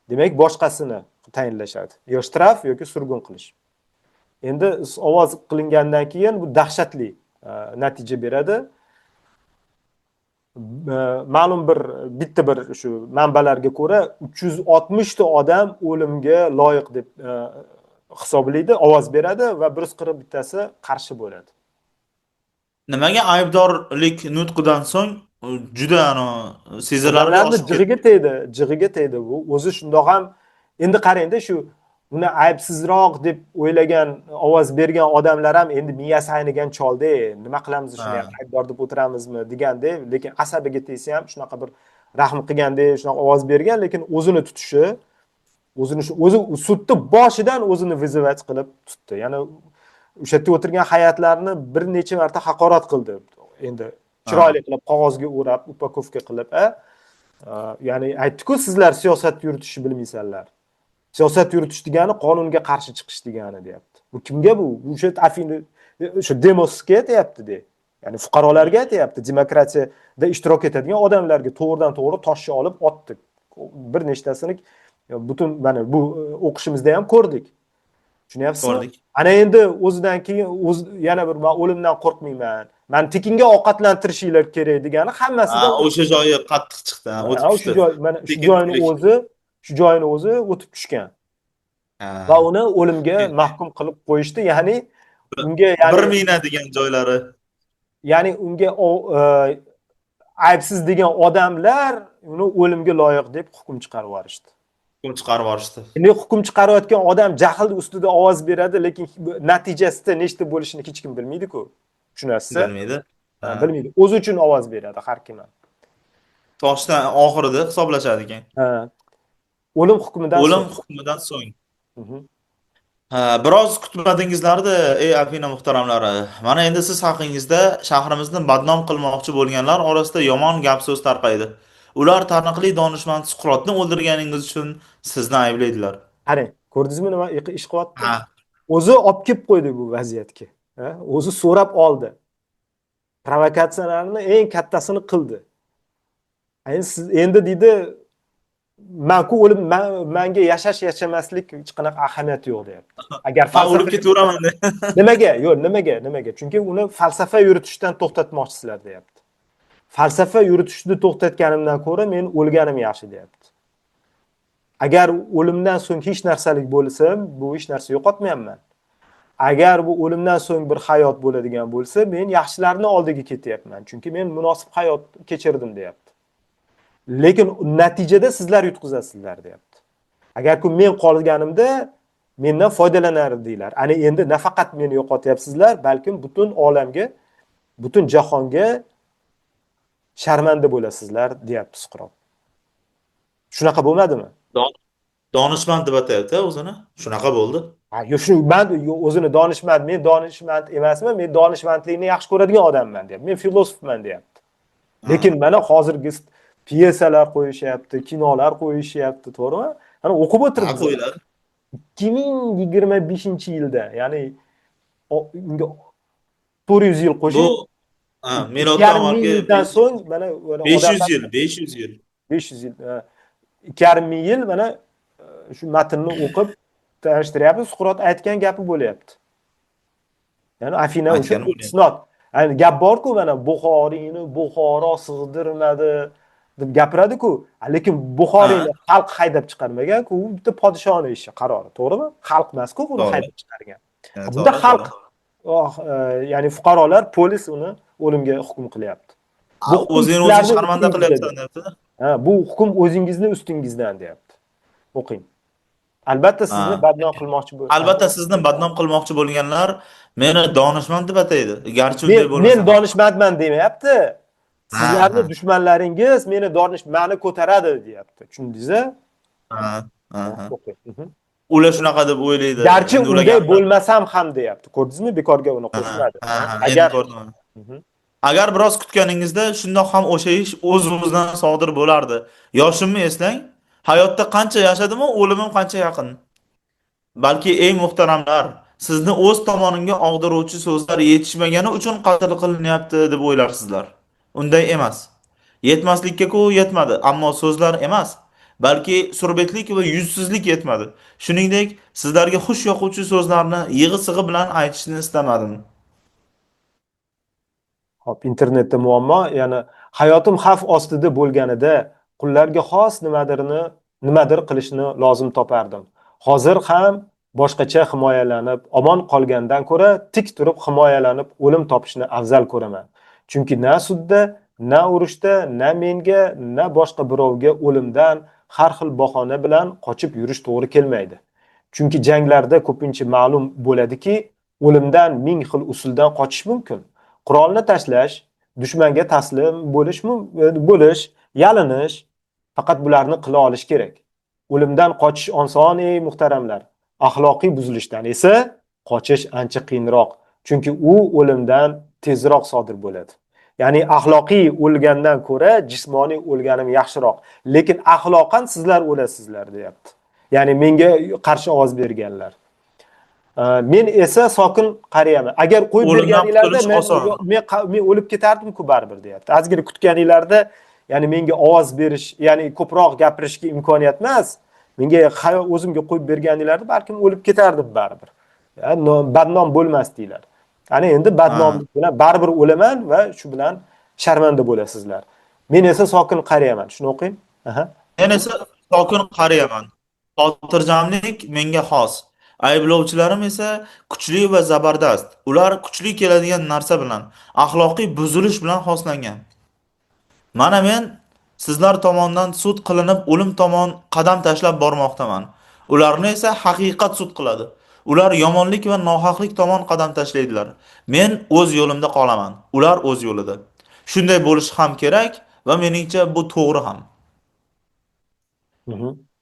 demak boshqasini tayinlashadi. Yo shtraf yoki surgun qilish. Endi ovoz qilingandan keyin bu dahshatli natija beradi. Ma'lum bitta bir shu manbalarga ko'ra 360 ta odam o'limga loyiq deb hisoblaydi, ovoz beradi va 140 bittasi qarshi bo'ladi. Nimaga aybdorlik nutqidan so'ng juda sezilarli jig'iga tegdi bu. O'zi shundoq ham endi qarangda, shu uni aybsizroq deb o'ylagan, ovoz bergan odamlar ham endi miyasi aynigan cholda, nima qilamiz shuni ham aybdor deb o'tiramizmi deganda, lekin asabiga tegsa ham shunaqa bir rahm qilganda, shunaqa ovoz bergan, lekin o'zini tutishi, o'zi sudni boshidan o'zini vizovat qilib tutdi. Ya'ni o'sha yerda o'tirgan hay'atlarni bir necha marta haqorat qildi. Endi chiroyli qilib qog'ozga o'rab, upakovka qilib, ya'ni aytdi-ku, sizlar siyosat yuritishni bilmaysanlar. Siyosat yuritish degani qonunga qarshi chiqish degani deyapti. Bu kimga bu? O'sha Afina o'sha demosga aytayapti-da. Ya'ni fuqarolarga aytayapti, demokratiyada ishtirok etadigan odamlarga to'g'ridan-to'g'ri toshni olib otdi. Bir nechtasini butun mana bu o'qishimizda ham ko'rdik. Tushunyapsizmi? Ko'rdik. Ana endi o'zidan keyin yana bir men o'limdan qo'rqmayman. Men tekinga ovqatlantirishinglar kerak degani hammasidan o'sha joyi qattiq chiqdi, o'tib tushdi. Shu joyini o'zi o'tib tushgan. Va uni o'limga mahkum qilib qo'yishdi, ya'ni unga 1 mingna degan joylari. Ya'ni unga aybsiz degan odamlar uni o'limga loyiq deb hukm chiqarib yuborishdi. Endi hukm chiqarayotgan odam jahl ustida ovoz beradi, lekin natijasida nechta bo'lishini hech kim bilmaydi-ku. Tushunasizmi? Bilmaydi. O'zi uchun ovoz beradi har kim. Toshdan oxirida hisoblashadi ekan. O'lim hukmidan so'ng. Biroz kutmadingizlar-da, ey Afina muhtaramlari. Mana endi siz haqingizda shahrimizni badnom qilmoqchi bo'lganlar orasida yomon gap so'z tarqaydi. Ular taniqli donishmand Suqrotni o'ldirganingiz uchun sizni ayblaydilar. Qarang, ko'rdingizmi nima ish qilyapti? O'zi olib kelib qo'ydi bu vaziyatga. O'zi so'rab oldi. Provokatsiyalarni eng kattasini qildi. Endi deydi, menku o'lim, menga yashamaslik hech qanaqa ahamiyati yo'q deyapti. Agar falsafa o'lib ketaveraman de. Nimaga? Yo'q, nimaga? Chunki uni falsafa yuritishdan to'xtatmoqchisizlar deyapti. Falsafa yuritishni to'xtatganimdan ko'ra men o'lganim yaxshi deyapti. Agar o'limdan so'ng hech narsalik bo'lsam, bu hech narsa yo'qotmayapman. Agar bu o'limdan so'ng bir hayot bo'ladigan bo'lsa, men yaxshilarning oldiga ketyapman. Chunki men munosib hayot kechirdim deyapti. Lekin natijada sizlar yutqizasizlar deyapti. Agar-ku men qolganimda mendan foydalanar deylar. Ana endi nafaqat meni yo'qotyapsizlar, balkim butun olamga, butun jahonga sharmanda bo'lasizlar deyapti Suqrot. Shunaqa bo'lmadimi? Donishmand deb atayapti o'zini. Shunaqa bo'ldi. Men o'zini donishmand, men donishmand emasman, men donishmandlikni yaxshi ko'radigan odamman deyapti. Men filosofman deyapti. Lekin mana hozirgi pyesalar qo'yishyapti, kinolar qo'yishyapti, to'g'rimi? Ana o'qib Ha, o'tiribdi. qo'yiladi. 2025-yilda, ya'ni unga 400 yil qo'shing, Bu ikki miloddan yarim ming avvalgi yildan so'ng mana 500 odamlar yil, 500 yil. 500 yil, 2,5 ming yil mana shu matnni o'qib tanishtiryapti. Suqrot aytgan gapi bo'lyapti. Ya'ni Afina o'sha Aytgani bo'lyapti. isnod. Ya'ni gap bor-ku, mana Buxoriyni Buxoro sig'dirmadi deb gapiradi-ku. Lekin Ha, Buxoriyni xalq haydab chiqarmagan-ku, u bitta podshohning ishi, qarori, to'g'rimi? Xalq emas-ku uni to'g'ri. haydab chiqargan. Bunda To'g'ri, xalq, to'g'ri. ya'ni fuqarolar, polis uni o'limga hukm qilyapti. Bu hukm O'zingni o'zing sizlarning sharmanda ustingizda qilyapsan, deyapti. debdi. Ha, bu hukm o'zingizni ustingizdan deyapti. O'qing. Albatta sizni Ha. badnom qilmoqchi Albatta sizni badnom qilmoqchi bo'lganlar meni donishmand deb ataydi. Garchi unday men bo'lmasa ham. donishmandman demayapti. Ha, Sizlarni ha. dushmanlaringiz mani ko'taradi deyapti. Tushundingiz-a? Ha, ha, Ha, ha. o'qing. Ular shunaqa deb o'ylaydi. Garchi Endi ular unday gapiradi. bo'lmasam ham deyapti. Ko'rdingizmi? Bekorga uni Ha, qo'shmadi. ha, Ha? ha. Endi Agar ko'rdim. Mhm. Agar biroz kutganingizda shundoq ham o'sha ish o'z-o'zidan sodir bo'lardi. Yoshimni eslang, hayotda qancha yashadimmi, o'limim qancha yaqin. Balki ey muhtaramlar, sizni o'z tomonimga og'diruvchi so'zlar yetishmagani uchun qatl qilinyapti deb o'ylarsizlar. Unday emas. Yetmaslikka-ku yetmadi, ammo so'zlar emas, balki surbetlik va yuzsizlik yetmadi. Shuningdek, sizlarga xush yoquvchi so'zlarni yig'i-sig'i bilan aytishni istamadim. Hop, internetda muammo, ya'ni hayotim xavf ostida bo'lganida qullarga xos nimadir qilishni lozim topardim. Hozir ham boshqacha himoyalanib, omon qolgandan ko'ra tik turib himoyalanib o'lim topishni afzal ko'raman. Chunki na sudda, na urushda, na menga, na boshqa birovga o'limdan har xil bahona bilan qochib yurish to'g'ri kelmaydi. Chunki janglarda ko'pincha ma'lum bo'ladiki, o'limdan ming xil usuldan qochish mumkin. Qurolni tashlash, dushmanga taslim bo'lish, yalinish, faqat bularni qila olish kerak. O'limdan qochish oson, ey muhtaramlar. Axloqiy buzilishdan esa qochish ancha qiyinroq, chunki u o'limdan tezroq sodir bo'ladi. Ya'ni axloqiy o'lgandan ko'ra jismoniy o'lganim yaxshiroq, lekin axloqan sizlar o'lasizlar, deyapti. Ya'ni menga qarshi ovoz berganlar. Men esa sokin qarayaman. Agar qo'yib O'limdan berganinglarda qutulish oson. men o'lib ketardim-ku baribir, deyapti. Ozgina kutganinglarda, ya'ni menga ovoz berish, ya'ni ko'proq gapirishga imkoniyat emas. Menga o'zimga qo'yib berganinglarda balkim o'lib ketardim baribir. Badnom bo'lmasdinglar. Ana endi badnomlik bilan baribir o'laman va shu bilan sharmanda bo'lasizlar. Men esa sokin qarayaman. Shuni o'qing. Aha. Men esa sokin qarayaman. Xotirjamlik menga xos. Ayblovchilarim esa kuchli va zabardast. Ular kuchli keladigan narsa bilan, axloqiy buzilish bilan xoslangan. Mana men sizlar tomonidan sud qilinib o'lim tomon qadam tashlab bormoqdaman. Ularni esa haqiqat sud qiladi. Ular yomonlik va nohaqlik tomon qadam tashlaydilar. Men o'z yo'limda qolaman. Ular o'z yo'lida. Shunday bo'lishi ham kerak va meningcha bu to'g'ri ham.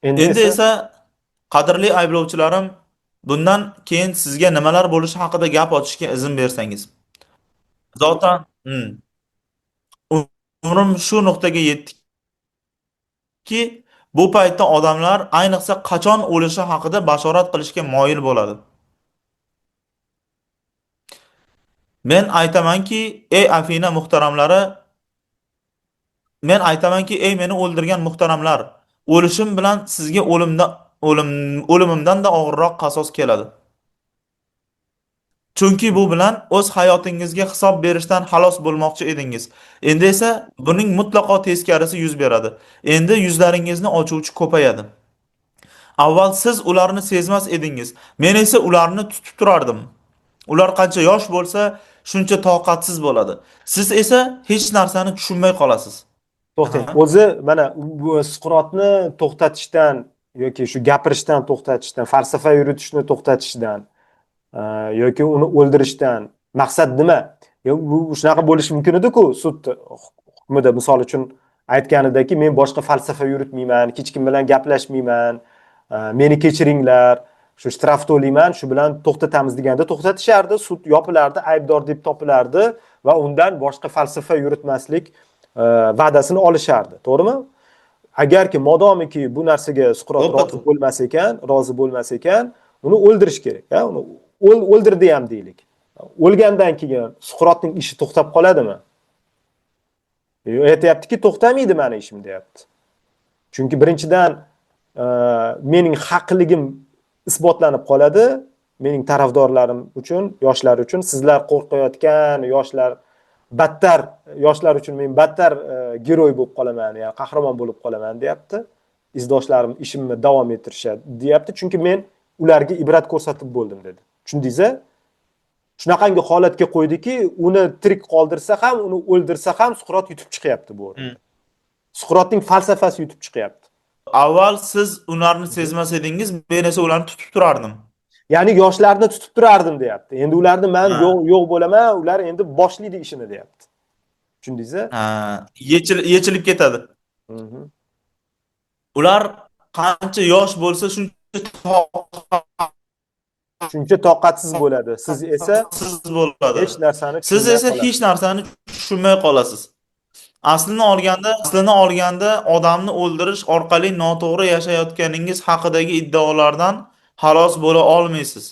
Endi Endi esa esa qadrli ayblovchilarim, bundan keyin sizga nimalar bo'lishi haqida gap ochishga izn bersangiz. Zotan, umrim shu nuqtaga yetdiki, bu paytda odamlar ayniqsa qachon o'lishi haqida bashorat qilishga moyil bo'ladi. Men aytamanki, ey Afina muhtaramlari, men aytamanki, ey meni o'ldirgan muhtaramlar, o'lishim bilan sizga o'limimdan da og'irroq qasos keladi. Chunki bu bilan o'z hayotingizga hisob berishdan xalos bo'lmoqchi edingiz. Endi esa buning mutlaqo teskarisi yuz beradi. Endi yuzlaringizni ochuvchi ko'payadi. Avval siz ularni sezmas edingiz. Men esa ularni tutib turardim. Ular qancha yosh bo'lsa, shuncha toqatsiz bo'ladi. Siz esa hech narsani tushunmay qolasiz. to'xtang. O'zi mana bu Suqrotni to'xtatishdan yoki shu gapirishdan to'xtatishdan, falsafa yuritishni to'xtatishdan yoki uni o'ldirishdan maqsad nima? Bu shunaqa bo'lishi mumkin edi-ku, sud hukmida misol uchun aytganidaki, men boshqa falsafa yuritmayman, hech kim bilan gaplashmayman, meni kechiringlar, shu shtraf to'layman, shu bilan to'xtatamiz deganda to'xtatishardi, sud yopilardi, aybdor deb topilardi va undan boshqa falsafa yuritmaslik va'dasini olishardi, to'g'rimi? Agarki modomiki bu narsaga Suqrot To'ppa rozi bo'lmas ekan, uni o'ldirish kerak, uni o'ldirdi ham deylik. O'lgandan keyin Suqrotning ishi to'xtab qoladimi? Aytayaptiki, to'xtamaydi meni ishim deyapti. Chunki birinchidan mening haqligim isbotlanib qoladi, mening tarafdorlarim uchun, yoshlar uchun. Sizlar qo'rqayotgan yoshlar uchun men battar giroy bo'lib qolaman, ya'ni qahramon bo'lib qolaman deyapti. Izdoshlarim ishimni davom ettirishadi deyapti, chunki men ularga ibrat ko'rsatib bo'ldim dedi. Tushundingiz-a? Shunaqangi holatga qo'ydiki, uni tirik qoldirsa ham, uni o'ldirsa ham Suqrot yutib chiqyapti bu o'rinda. Suqrotning falsafasi yutib chiqyapti. Avval siz ularni sezmas edingiz, men esa ularni tutib turardim. Ya'ni yoshlarni tutib turardim deyapti. Endi ularni men yo'q bo'laman, ular endi boshlaydi ishini deyapti. Tushundingiz-a? Yechilib ketadi. Ular qancha yosh bo'lsa, shuncha toqatsiz bo'ladi. Siz esa bo'ladi. hech narsani Siz esa hech narsani tushunmay qolasiz. Aslini olganda odamni o'ldirish orqali noto'g'ri yashayotganingiz haqidagi iddaolardan xalos bo'la olmaysiz.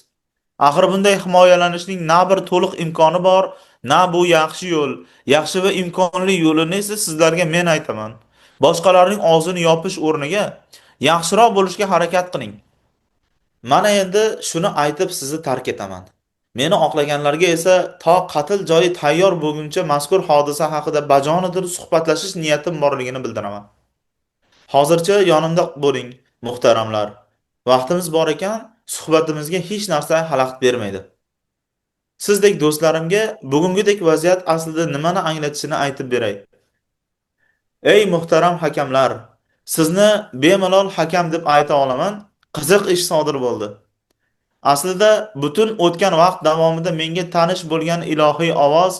Axir bunday himoyalanishning na bir to'liq imkoni bor, na bu yaxshi yo'l. Yaxshi va imkonli yo'lini esa sizlarga men aytaman. Boshqalarning og'zini yopish o'rniga yaxshiroq bo'lishga harakat qiling. Mana endi shuni aytib sizni tark etaman. Meni oqlaganlarga esa to qatl joyi tayyor bo'lguncha mazkur hodisa haqida bajonidil suhbatlashish niyatim borligini bildiraman. Hozircha yonimda bo'ling, muhtaramlar. Vaqtimiz bor ekan, suhbatimizga hech narsa xalaqit bermaydi. Sizdek do'stlarimga bugungidek vaziyat aslida nimani anglatishini aytib beray. Ey muhtaram hakamlar, sizni bemalol hakam deb ayta olaman. Qiziq ish sodir bo'ldi. Aslida butun o'tgan vaqt davomida menga tanish bo'lgan ilohiy ovoz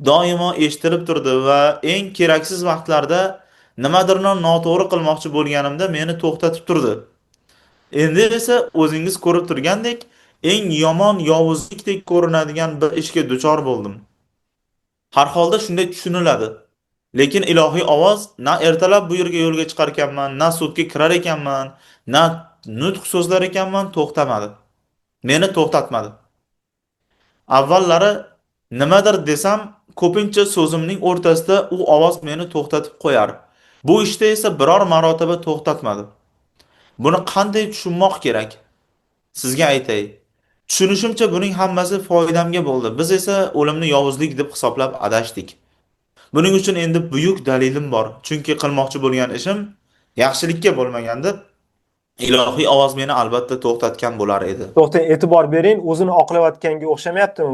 doimo eshitilib turdi va eng keraksiz vaqtlarda nimadirni noto'g'ri qilmoqchi bo'lganimda meni to'xtatib turdi. Endi esa o'zingiz ko'rib turgandek, eng yomon yovuzlikdek ko'rinadigan bir ishga duchor bo'ldim. Har holda shunday tushuniladi. Lekin ilohiy ovoz na ertalab bu yerga yo'lga chiqar ekanman, na sudga kirar ekanman, na nutq so'zlar ekanman, to'xtamadi. Meni to'xtatmadi. Avvallari nimadir desam, ko'pincha so'zimning o'rtasida u ovoz meni to'xtatib qo'yar. Bu ishda esa biror marotaba to'xtatmadi. Buni qanday tushunmoq kerak? Sizga aytay. Tushunishimcha buning hammasi foydamga bo'ldi. Biz esa o'limni yovuzlik deb hisoblab adashdik. Buning uchun endi buyuk dalilim bor. Chunki qilmoqchi bo'lgan ishim yaxshilikka bo'lmaganda ilohiy ovoz meni albatta to'xtatgan bo'lar edi. To'xtang, e'tibor bering, o'zini oqlayotganga o'xshamayaptimi?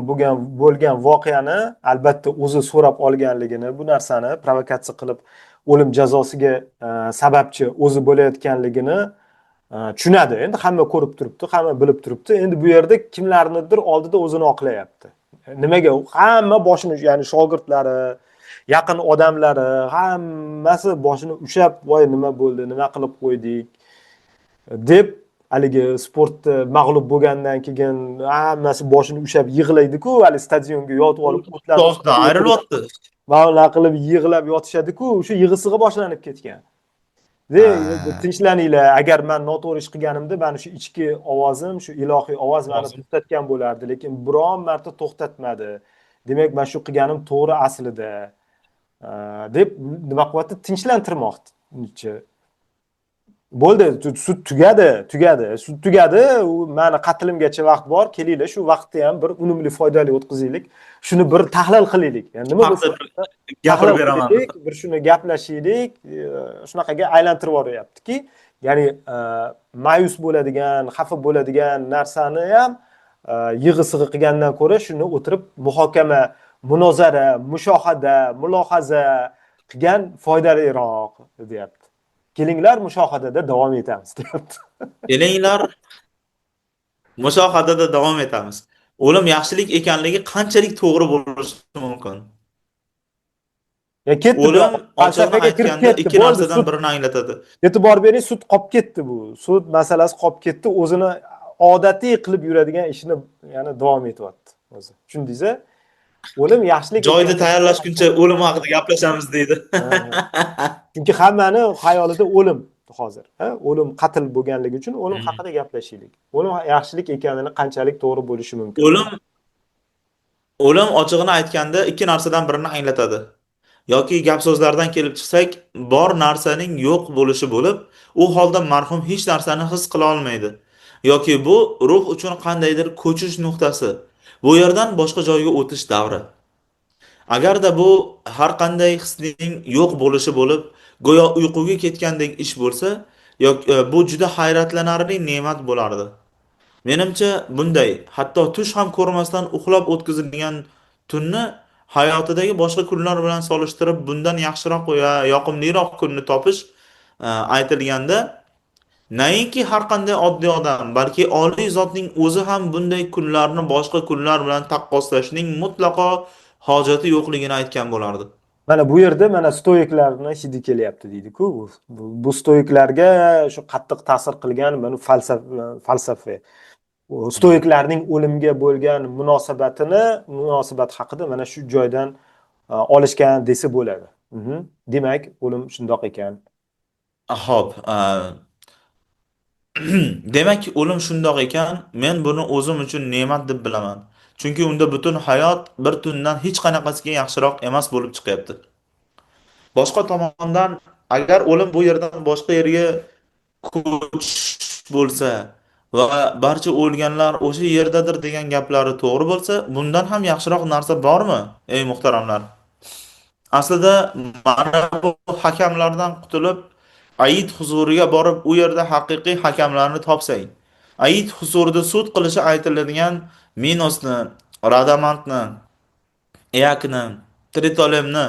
Bo'lgan voqeani albatta o'zi so'rab olganligini, bu narsani provokatsiya qilib o'lim jazosiga sababchi o'zi bo'layotganligini tushunadi. Endi hamma ko'rib turibdi, hamma bilib turibdi. Endi bu yerda kimlarnidir oldida o'zini oqlayapti. Nimaga? Hamma boshini, ya'ni shogirdlari, yaqin odamlari hammasi boshini ushab, "Voy, nima bo'ldi? Nima qilib qo'ydik?" deb haligi sportda mag'lub bo'lgandan keyin hammasi boshini ushab yig'laydi-ku, hali stadionga yotib olib o'tlardan ayrilyapti. Ma'lum qilib yig'lab yotishadi-ku, o'sha yig'isiga boshlanib ketgan. Tinchlaninglar, agar men noto'g'ri ish qilganimda, mana shu ichki ovozim, shu ilohiy ovoz meni to'xtatgan bo'lardi, lekin biron marta to'xtatmadi. Demak, men shu qilganim to'g'ri aslida. deb nima qilyapti? Tinchlantirmoqchi. Bo'ldi, sud tugadi. Sud tugadi, meni qatlimgacha vaqt bor. Kelinglar, shu vaqtni ham bir unumli, foydali o'tkazaylik. Shuni bir tahlil qilaylik. Ya'ni nima bo'lsa gapirib beraman. Bir shuni gaplashaylik. Shunaqaga aylantirib yuboryaptiki, ya'ni ma'yus bo'ladigan, xafa bo'ladigan narsani ham yig'i-sig'i qilgandan ko'ra shuni o'tirib muhokama, munozara, mushohada, mulohaza qilgan foydaliroq, deyapti. Kelinglar, mushohadada davom etamiz, deyapti. Kelinglar, mushohadada davom etamiz. O'lim yaxshilik ekanligi qanchalik to'g'ri bo'lishi mumkin? Ketdi, o'lim falsafaga kirib ketdi. Ikki narsadan birini anglatadi. E'tibor bering, sud qolib ketdi bu. Sud masalasi qolib ketdi, o'zini odatiy qilib yuradigan ishini yana davom etyapti o'zi. Tushundingiz-a? o'lim yaxshilik Joyida ekanini tayyorlashguncha o'lim haqida gaplashamiz deydi. Ha. Chunki hammani xayolida o'lim hozir. Ha? O'lim qatl bo'lganligi uchun o'lim Mhm. haqida gaplashaylik. O'lim yaxshilik ekanini qanchalik to'g'ri bo'lishi mumkin? O'lim o'lim ochig'ini aytganda ikki narsadan birini anglatadi. Yoki gap so'zlardan kelib chiqsak, bor narsaning yo'q bo'lishi bo'lib, u holda marhum hech narsani his qila olmaydi. Yoki bu ruh uchun qandaydir ko'chish nuqtasi. Bu yerdan boshqa joyga o'tish davri. Agarda bu har qanday hisning yo'q bo'lishi bo'lib, go'yo uyquga ketgandek ish bo'lsa, yoki bu juda hayratlanarli ne'mat bo'lardi. Menimcha bunday, hatto tush ham ko'rmasdan uxlab o'tkazilgan tunni hayotidagi boshqa kunlar bilan solishtirib bundan yaxshiroq va yoqimliroq kunni topish aytilganda, nainki har qanday oddiy odam, balki oliy zotning o'zi ham bunday kunlarni boshqa kunlar bilan taqqoslashning mutlaqo hojati yo'qligini aytgan bo'lardi. Mana bu yerda mana stoiklarni hidi kelyapti deydi-ku. Bu stoiklarga shu qattiq ta'sir qilgan mana falsafa. Stoiklarning o'limga bo'lgan munosabat haqida mana shu joydan olishgan desa bo'ladi. Mhm. Demak, o'lim shundoq ekan. Ho'p, demak, o'lim shundoq ekan, men buni o'zim uchun ne'mat deb bilaman. Chunki unda butun hayot bir tundan hech qanaqasiga yaxshiroq emas bo'lib chiqyapti. Boshqa tomondan, agar o'lim bu yerdan boshqa yerga ko'chish bo'lsa va barcha o'lganlar o'sha yerdadir degan gaplari to'g'ri bo'lsa, bundan ham yaxshiroq narsa bormi, ey muhtaramlar? Aslida mana bu hakamlardan qutulib, Aid huzuriga borib, u yerda haqiqiy hakamlarni topsang. Aid huzurida sud qilishi aytiladigan Minosni, Radamantni, Eakni, Tritolemni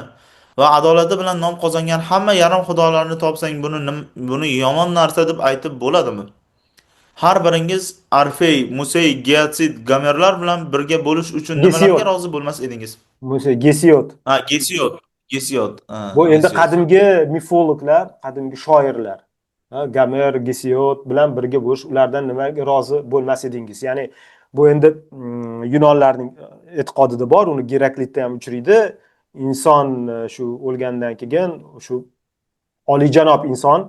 va adolati bilan nom qozongan hamma yarim xudolarni topsang, buni yomon narsa deb aytib bo'ladimi? Har biringiz Orfey, Musey, Geatsid, Gomerlar bilan birga bo'lish uchun nimalarga Gesiyot. rozi bo'lmas edingiz? Gesiyot. Ha, Gesiyot. Gesiyot. Ha, Bu endi Gesiyot. qadimgi mifologlar, qadimgi shoirlar, Gomer, Gesiyot bilan birga bo'lish, ulardan nimaga rozi bo'lmas edingiz? Ya'ni bu endi Yunonlarning e'tiqodida bor, uni Geraklitda ham uchraydi. Inson shu o'lgandan keyin shu oliyjanob inson,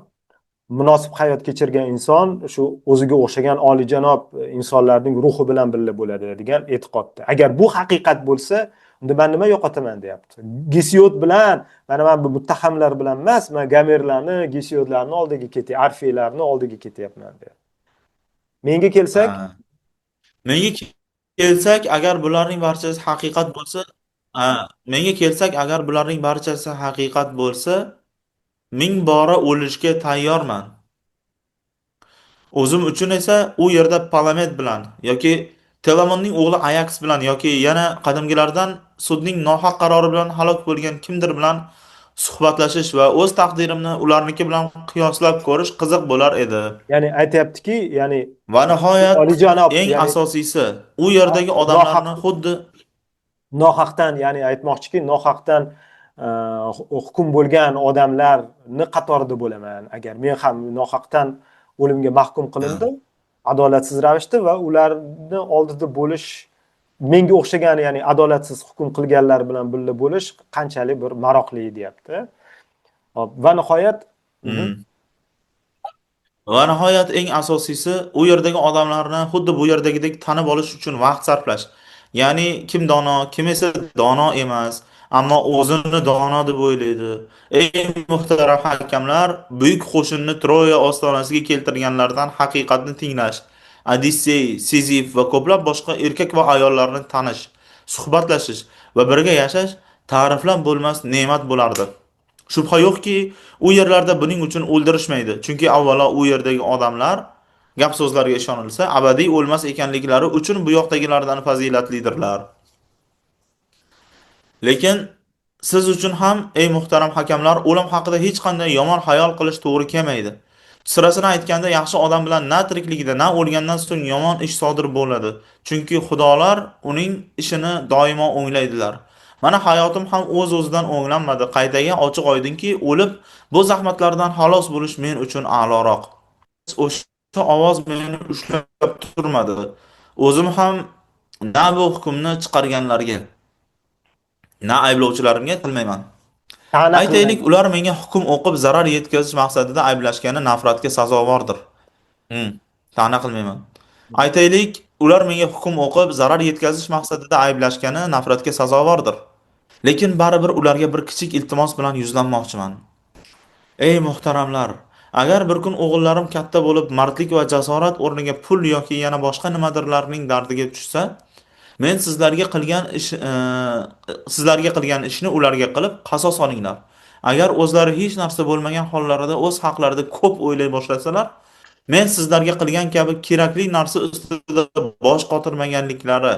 munosib hayot kechirgan inson shu o'ziga o'xshagan oliyjanob insonlarning ruhi bilan birga bo'ladi degan e'tiqodda. Agar bu haqiqat bo'lsa, unda men nima yo'qotaman deyapti. Gesiyot bilan, mana men bu muttahamlar bilan emas, men Gomerlarni, Gesiyotlarni oldiga ketyapman, Orfeylarni oldiga ketyapman deyapti. Menga kelsak, Ha. Menga kelsak, agar bularning barchasi haqiqat bo'lsa, ha, menga kelsak, agar bularning barchasi haqiqat bo'lsa, ming bora o'lishga tayyorman. O'zim uchun esa u yerda Palamet bilan yoki Telamonning o'g'li Ajax bilan yoki yana qadimgilardan sudning nohaq qarori bilan halok bo'lgan kimdir bilan suhbatlashish va o'z taqdirimni ularniki bilan qiyoslab ko'rish qiziq bo'lar edi. ya'ni aytayaptiki, ya'ni Va nihoyat oliyjanob, eng ya'ni asosiysi u yerdagi nohaq odamlarni xuddi nohaqdan, ya'ni aytmoqchiki, nohaqdan e, hukm bo'lgan odamlarni qatorida bo'laman. Agar men ham nohaqdan o'limga mahkum qilindim, adolatsiz ravishda, va ularni oldida bo'lish, menga o'xshagan, ya'ni adolatsiz hukm qilganlar bilan birga bo'lish qanchalik bir maroqli deyapti. Hop, va nihoyat Hmm. Va nihoyat eng asosiysi u yerdagi odamlarni xuddi bu yerdagidek tanib olish uchun vaqt sarflash. Ya'ni kim dono, kim esa dono emas, ammo o'zini dono deb o'ylaydi. Ey muhtaram hakamlar, buyuk qo'shinni Troya ostonasiga keltirganlardan haqiqatni tinglash, Odissey, Sizif va ko'plab boshqa erkak va ayollarni tanish, suhbatlashish va birga yashash ta'riflab bo'lmas ne'mat bo'lardi. Shubha yo'qki, u yerlarda buning uchun o'ldirishmaydi. Chunki avvalo u yerdagi odamlar gap so'zlarga ishonilsa, abadiy o'lmas ekanliklari uchun bu yoqdagilardan fazilatlidirlar. Lekin siz uchun ham, ey muhtaram hakamlar, o'lim haqida hech qanday yomon xayol qilish to'g'ri kelmaydi. Sirasini aytganda, yaxshi odam bilan na tirikligida, na o'lgandan so'ng yomon ish sodir bo'ladi. Chunki xudolar uning ishini doimo o'nglaydilar. Mana hayotim ham o'z-o'zidan o'nglanmadi. Qaytaga ochiq oydinki, o'lib bu zahmatlardan xalos bo'lish men uchun a'loroq. O'sha ovoz meni ushlab turmadi. O'zim ham na bu hukmni chiqarganlarga Na ayblovchilarimga qilmayman. ta'na Aytaylik, qilmayman. ular menga hukm o'qib zarar yetkazish maqsadida ayblashgani nafratga sazovordir. Hmm, ta'na qilmayman. Aytaylik, ular menga hukm o'qib zarar yetkazish maqsadida ayblashgani nafratga sazovordir. Lekin baribir ularga bir kichik iltimos bilan yuzlanmoqchiman. Ey muhtaramlar, agar bir kun o'g'illarim katta bo'lib, mardlik va jasorat o'rniga pul yoki yana boshqa nimadirlarning dardiga tushsa, men sizlarga qilgan ishni ularga qilib qasos olinglar. Agar o'zlari hech narsa bo'lmagan hollarida o'z haqlarida ko'p o'ylay boshlasalar, men sizlarga qilgan kabi kerakli narsa ustida bosh qotirmaganliklari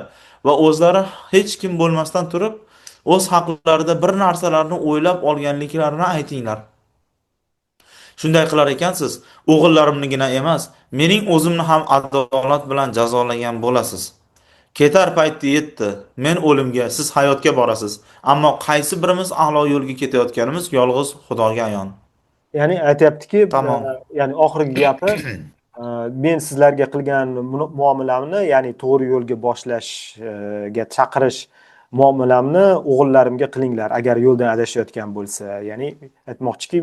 va o'zlari hech kim bo'lmasdan turib, o'z haqlarida bir narsalarni o'ylab olganliklarini aytinglar. Shunday qilar ekansiz, o'g'illarimnigina emas, mening o'zimni ham adolat bilan jazolagan bo'lasiz. Ketar payti yetdi. Men o'limga, siz hayotga borasiz. Ammo qaysi birimiz a'lo yo'lga ketayotganimiz yolg'iz Xudoga ayon. Ya'ni aytyaptiki, Tamom. ya'ni oxirgi gapi, men sizlarga qilgan muomalamni, ya'ni to'g'ri yo'lga boshlashga chaqirish muomalamni o'g'illarimga qilinglar agar yo'ldan adashayotgan bo'lsa. Ya'ni aytmoqchiki,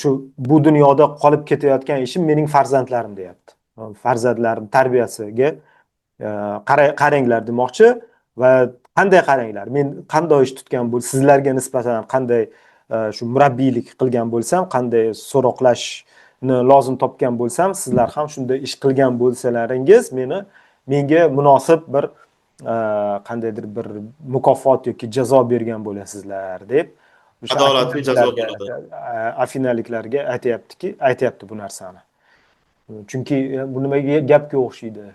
shu bu dunyoda qolib ketayotgan ishim mening farzandlarim deyapti. Farzandlarim tarbiyasiga qaranglar demoqchi va qanday qaranglar? Men qanday ish tutgan bo'lsa, sizlarga nisbatan qanday shu murabbiylik qilgan bo'lsam, qanday so'roqlashni lozim topgan bo'lsam, sizlar ham shunday ish qilgan bo'lsalaringiz, menga munosib bir qandaydir bir mukofot yoki jazo bergan bo'lasizlar deb o'sha Adolatli jazo bo'ladi. afinaliklarga aytyapti bu narsani. Chunki bu nimaga gapga o'xshaydi?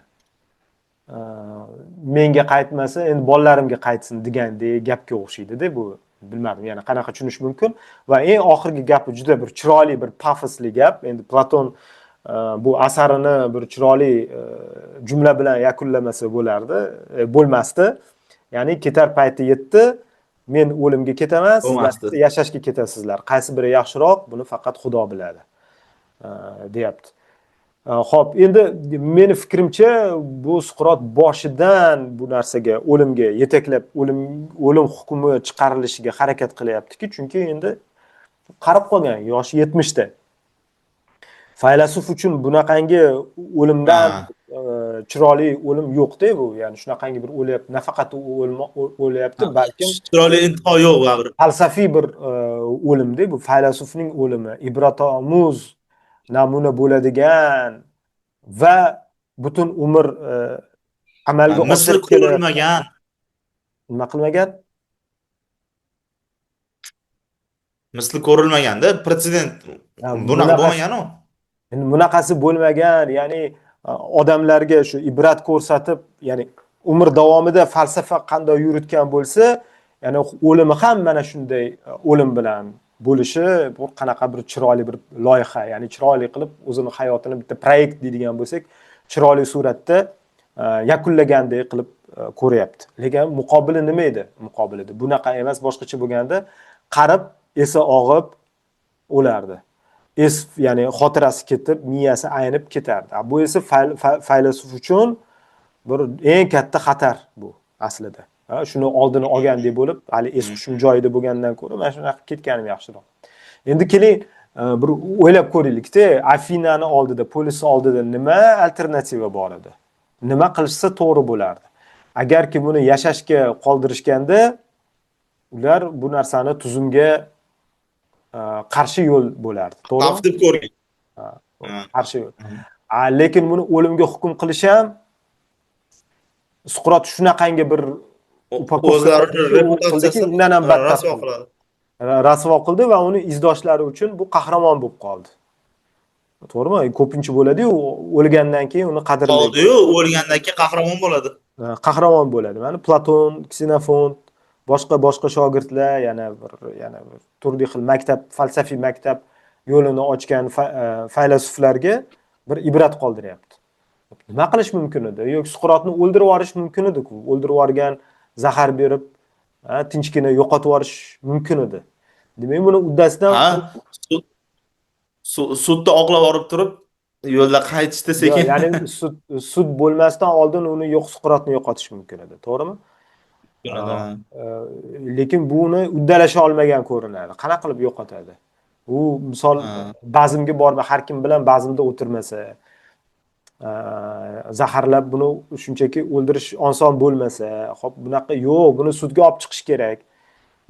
Menga qaytmasa, endi bolalarimga qaytsin degandek gapga o'xshaydi-da bu. Bilmadim, yana qanaqa tushunish mumkin. Va eng oxirgi gapi juda bir chiroyli, bir pafosli gap. Endi Platon bu asarini bir chiroyli jumla bilan yakunlamasa bo'lardi, bo'lmasdi. Ya'ni ketar payti yetdi, men o'limga ketaman, sizlar yashashga ketasizlar. Qaysi biri yaxshiroq, buni faqat Xudo biladi, deyapti. Xo'p, endi meni fikrimcha bu Suqrot boshidan bu narsaga, o'limga yetaklab, o'lim hukmi chiqarilishiga harakat qilyaptiki, chunki endi qarib qolgan, yoshi 70 da. Faylasuf uchun bunaqangi o'limdan chiroyli o'lim yo'q-da bu. Ya'ni shunaqangi bir o'lyapti, nafaqat o'lyapti, balkim chiroyli intiho yo'q baribir. Falsafiy bir o'limda bu, faylasufning o'limi, ibratomuz namuna bo'ladigan va butun umr amalga oshirib ko'rilmagan. Nima qilmagan? Misli ko'rilmaganda, pretsedent bunaqa bo'lmagan-ku. Endi bunaqasi bo'lmagan, ya'ni odamlarga shu ibrat ko'rsatib, ya'ni umr davomida falsafa qanday yuritgan bo'lsa, ya'ni o'limi ham mana shunday o'lim bilan bo'lishi, bu qanaqa bir chiroyli bir loyiha, ya'ni chiroyli qilib o'zini hayotini bitta proyekt deydigan bo'lsak, chiroyli suratda yakunlagandek qilib ko'ryapti. Lekin muqobili nima edi? Muqobilida bunaqa emas, boshqacha bo'lganda, qarib esi og'ib o'lardi. Ya'ni xotirasi ketib, miyasi aynib ketardi. Bu esa faylasuf uchun bir eng katta xatar bu aslida. Shuni oldini olgandek bo'lib, hali es hushim joyida bo'lgandan ko'ra, mana shunaqa ketganim yaxshiroq. Endi keling, bir o'ylab ko'raylik-da, Afinani oldida, polis oldida nima alternativa bor edi? Nima qilishsa to'g'ri bo'lardi? Agarki buni yashashga qoldirishganda, ular bu narsani tuzumga qarshi yo'l bo'lardi, to'g'rimi? Xavf deb ko'ring. Qarshi yo'l. Lekin buni o'limga hukm qilish ham Suqrot shunaqangi bir o'zlarini reputatsiyasini undan ham battar rasvo qiladi. Rasvo qildi va uni izdoshlari uchun bu qahramon bo'lib qoldi. To'g'rimi? Ko'pincha bo'ladi-yu, o'lgandan keyin uni qadrlaydi. Qoldi-yu, o'lgandan keyin qahramon bo'ladi. Qahramon bo'ladi. Mana Platon, Ksenofont, boshqa shogirdlar yana bir turli xil maktab, falsafiy maktab yo'lini ochgan faylasuflarga bir ibrat qoldiryapti. Nima qilish mumkin edi? Yo'q, Suqrotni o'ldirib yuborish mumkin edi-ku. O'ldirib yuborgan, zahar berib, tinchgina yo'qotib yuborish mumkin edi. Demak, buni uddasidan sudda oqlab olib turib, yo'lda qaytishda sekin. Ya'ni sud bo'lmasdan oldin uni Suqrotni yo'qotish mumkin edi, to'g'rimi? Tushunadi, ha. Lekin buni uddalasha olmagan ko'rinadi. Qanaqa qilib yo'qotadi? U misol Ha. bazmga borma, har kim bilan bazmda o'tirmasa, zaharlab buni shunchaki o'ldirish oson bo'lmasa, hop bunaqa yo'q, buni sudga olib chiqish kerak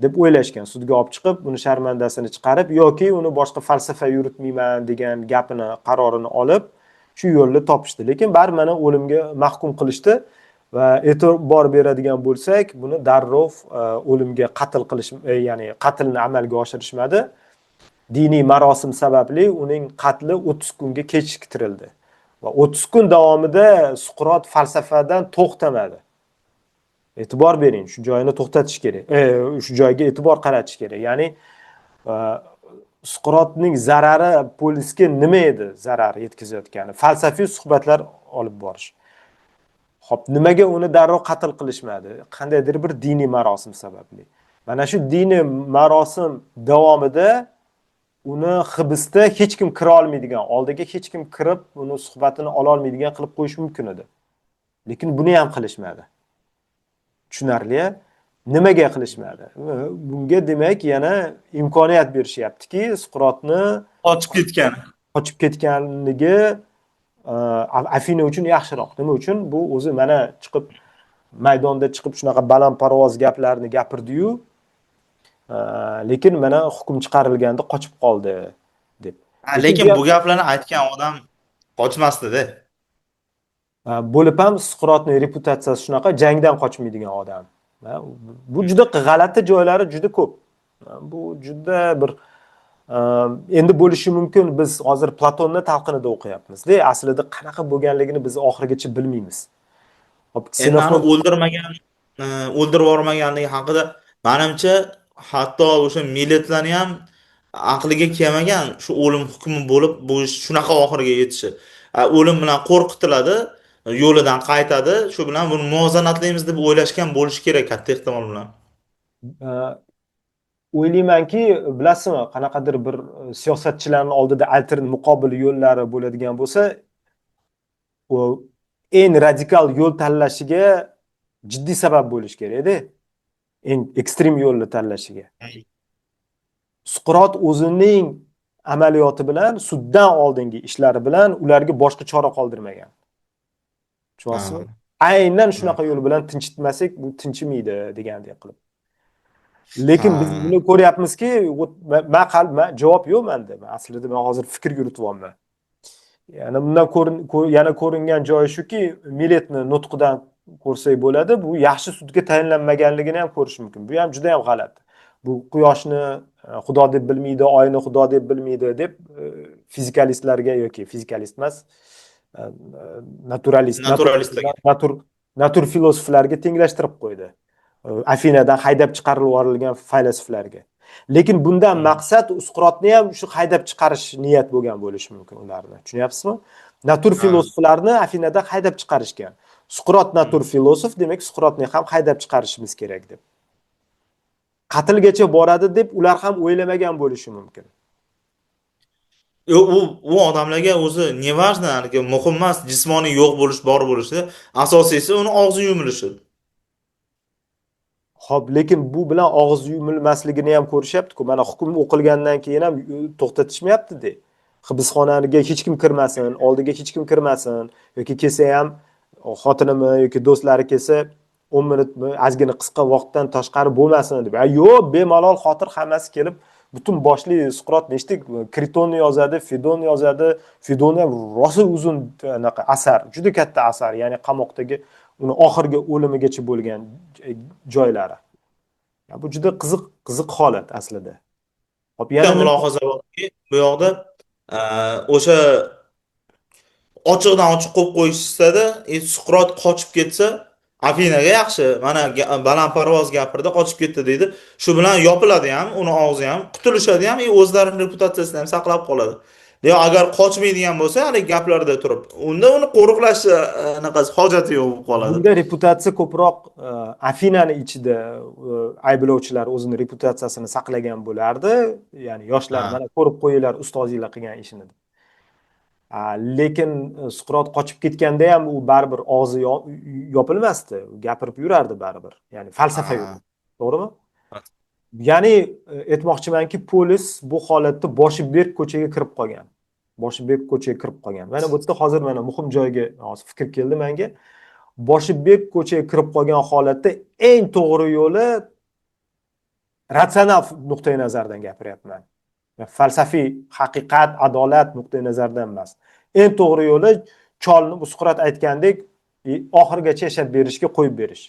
deb o'ylashgan. Sudga olib chiqib, buni sharmandasini chiqarib yoki uni boshqa falsafa yuritmayman degan gapini, qarorini olib shu yo'lni topishdi. Lekin baribir mana o'limga mahkum qilishdi va e'tibor beradigan bo'lsak, buni darrov o'limga qatl qilish, ya'ni qatlni amalga oshirishmadi. Diniy marosim sababli uning qatli 30 kunga kechiktirildi. Va 30 kun davomida Suqrot falsafadan to'xtamadi. E'tibor bering, shu joyini to'xtatish kerak. Shu joyga e'tibor qaratish kerak. Ya'ni Suqrotning zarari polisga nima edi zarar yetkazayotgani? Falsafiy suhbatlar olib borish. Xo'p, nimaga uni darrov qatl qilishmadi? Qandaydir bir diniy marosim sababli. Mana shu diniy marosim davomida uni hibsda hech kim kira olmaydigan, oldiga hech kim kirib, uni suhbatini ola olmaydigan qilib qo'yish mumkin edi. Lekin buni ham qilishmadi. Tushunarli. Nimaga qilishmadi? Bunga demak yana imkoniyat berishyaptiki, Suqrotni Qochib ketgan. ketganligi Afina uchun yaxshiroq. Nima uchun? Bu o'zi mana chiqib maydonda chiqib shunaqa balandparvoz gaplarni gapirdi-yu, lekin mana hukm chiqarilganda qochib qoldi deb. Lekin bu gaplarni aytgan odam qochmasdi-da. Bo'lib ham Suqrotning reputatsiyasi shunaqa, jangdan qochmaydigan odam. Bu juda g'alati joylari juda ko'p. Bu juda bir endi bo'lishi mumkin, biz hozir Platonni talqinida o'qiyapmiz-da, aslida qanaqa bo'lganligini biz oxirigacha bilmaymiz. Hop, Endi o'ldirmagan, o'ldirib yubormaganligi haqida menimcha hatto o'sha millatlarni ham aqliga kelmagan shu o'lim hukmi bo'lib bu shunaqa oxiriga yetishi. O'lim bilan qo'rqitiladi, yo'lidan qaytadi, shu bilan buni muvozanatlaymiz deb o'ylashgan bo'lishi kerak katta ehtimol bilan. O'ylaymanki, bilasizmi, qanaqadir bir siyosatchilarning oldida alternativ muqobil yo'llari bo'ladigan bo'lsa, u eng radikal yo'l tanlashiga jiddiy sabab bo'lish kerak-da. Eng ekstrem yo'lni tanlashiga. Suqrot o'zining amaliyoti bilan, suddan oldingi ishlari bilan ularga boshqa chora qoldirmagan. Tushunyapsizmi? Aynan shunaqa yo'l bilan tinchitmasak, bu tinchimaydi degandek qilib. Lekin biz buni ko'ryapmizki, men javob yo'q menda. Aslida men hozir fikr yurityapman. Yana bundan yana ko'ringan joyi shuki, milletni nutqidan ko'rsak bo'ladi, bu yaxshi sudga tayinlanmaganligini ham ko'rish mumkin. Bu ham juda ham g'alati. Bu quyoshni xudo deb bilmaydi, oyni xudo deb bilmaydi deb fizikalistlarga yoki fizikalist emas, natur filosoflarga tenglashtirib qo'ydi. Afinadan haydab chiqarib yuborilgan faylasuflarga. Lekin bundan maqsad Suqrotni ham shu haydab chiqarish niyat bo'lgan bo'lishi mumkin ularni. Tushunyapsizmi? Natur filosoflarni Afinadan haydab chiqarishgan. Suqrot natur filosof, demak Suqrotni ham haydab chiqarishimiz kerak deb. Qatlgacha boradi deb ular ham o'ylamagan bo'lishi mumkin. U odamlarga o'zi nevajna, muhim emas, jismoniy yo'q bo'lish, bor bo'lishi, asosiysi uni og'zi yumilishi. Xo'p, lekin bu bilan og'iz yumilmasligini ham ko'rishyapti-ku. Mana hukm o'qilgandan keyin ham to'xtatishmayapti-da. Hibsxonaga hech kim kirmasin, oldiga hech kim kirmasin yoki kelsa ham xotinimi yoki do'stlari kelsa 10 minutmi, ozgina qisqa vaqtdan tashqari bo'lmasin deb. Yo'q, bemalol xotir hammasi kelib, butun boshli Suqrot nechta Kritonni yozadi, Fedon yozadi. Fedon ham rosa uzun anaqa asar, juda katta asar, ya'ni qamoqdagi uni oxirgi o'limigacha bo'lgan joylari. Bu juda qiziq holat aslida. Hop, yana mulohaza borki, bu yoqda o'sha ochiqdan ochiq qo'yib qo'yishsa-da, Suqrot qochib ketsa, Afinaga yaxshi, mana balandparvoz gapirdi, qochib ketdi deydi. Shu bilan yopiladi ham, uni og'zi ham, qutulishadi ham, o'zlarining reputatsiyasini ham saqlab qoladi. Lekin agar qochmaydigan bo'lsa, hali gaplarda turib, unda uni qo'riqlash anaqasi hojati yo'q bo'lib qoladi. Bunda reputatsiya ko'proq Afinani ichida ayblovchilar o'zining reputatsiyasini saqlagan bo'lardi. Ya'ni yoshlar mana ko'rib qo'yinglar ustozinglar qilgan ishini. Lekin Suqrot qochib ketganda ham u baribir og'zi yopilmasdi, gapirib yurardi baribir. Ya'ni falsafa Ha. yurardi. To'g'rimi? Ya'ni aytmoqchimanki, polis bu holatda boshi berk ko'chaga kirib qolgan. Boshi berk ko'chaga kirib qolgan. Mana bu yerda hozir mana muhim joyga hozir fikr keldi menga. Boshi berk ko'chaga kirib qolgan holatda eng to'g'ri yo'li ratsional nuqtai nazardan gapiryapman. Falsafiy haqiqat, adolat nuqtai nazaridan emas. Eng to'g'ri yo'li cholni Suqrot aytgandek oxirigacha yashab berishga qo'yib berish.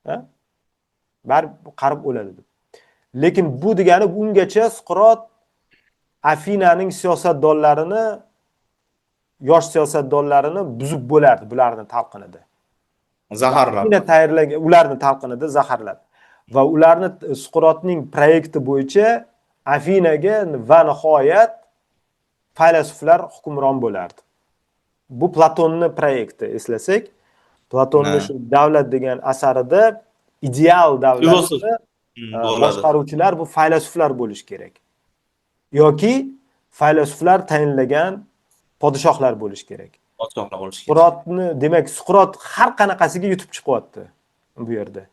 Ha? Baribir qarib o'ladi deb. Lekin bu degani ungacha Suqrot Afinaning siyosatdonlarini, yosh siyosatdonlarini buzib bo'lardi bularning talqinida. Zaharlab. Afina tayyorlagan ularni talqinida zaharladi. Va ularni Suqrotning proyekti bo'yicha Afinaga va nihoyat faylasuflar hukmron bo'lardi. Bu Platonni proyekti, eslasak, Platonni shu davlat degan asarida ideal davlatni boshqaruvchilar bu faylasuflar bo'lishi kerak. Yoki faylasuflar tayinlagan podshohlar bo'lishi kerak. Podshohlar bo'lishi kerak. Suqrotni, demak, Suqrot har qanaqasiga yutib chiqyapti bu yerda.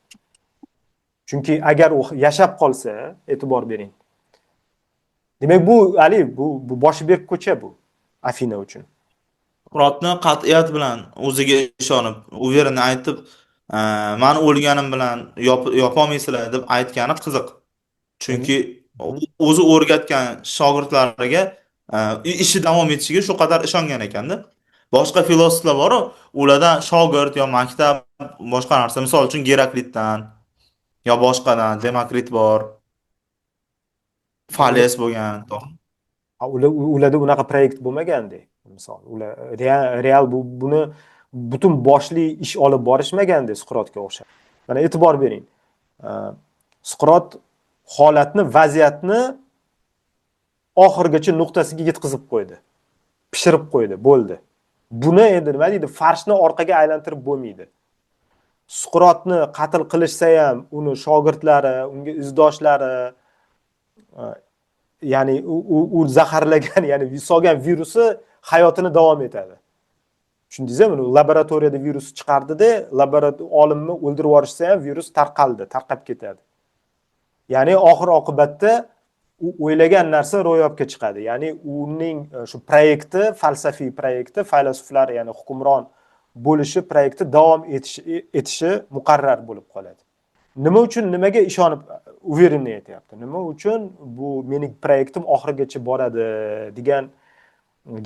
Chunki agar u yashab qolsa, e'tibor bering. Demak, bu Ali, bu boshi berk ko'cha bu Afina uchun. Suqrotni qat'iyat bilan o'ziga ishonib, u yerini aytib, "Men o'lganim bilan yopolmaysizlar" deb aytgani qiziq. Chunki o'zi o'rgatgan shogirdlariga ishi davom etishiga shu qadar ishongan ekanda. Boshqa filosoflar bor-ku, ulardan shogird yo maktab boshqa narsa, misol uchun Geraklitdan yo boshqadan Demokrit bor. Fales bo'lgan. Ularda unaqa proyekt bo'lmaganda. Misol, ular real buni butun boshli ish olib borishmaganda Suqrotga o'xshab. Mana e'tibor bering. Suqrot holatni, vaziyatni oxirgacha nuqtasiga yetkazib qo'ydi. Pishirib qo'ydi, bo'ldi. Buni endi nima deydi? Farshni orqaga aylantirib bo'lmaydi. Suqrotni qatl qilishsa ham, uni shogirdlari, unga izdoshlari, ya'ni u zaharlagan, ya'ni solgan virusi hayotini davom etadi. Tushundingizmi? Laboratoriyada virus chiqardida, olimni o'ldirib yuborishsa ham virus tarqab ketadi. Ya'ni oxir oqibatda u o'ylagan narsa ro'yobga chiqadi. Ya'ni uning shu proyekti, falsafiy proyekti, faylasuflar, ya'ni hukmron bo'lishi proyekti davom etishi muqarrar bo'lib qoladi. Nima uchun, nimaga ishonib uverenniy aytayapti? Nima uchun bu mening proyektim oxirigacha boradi degan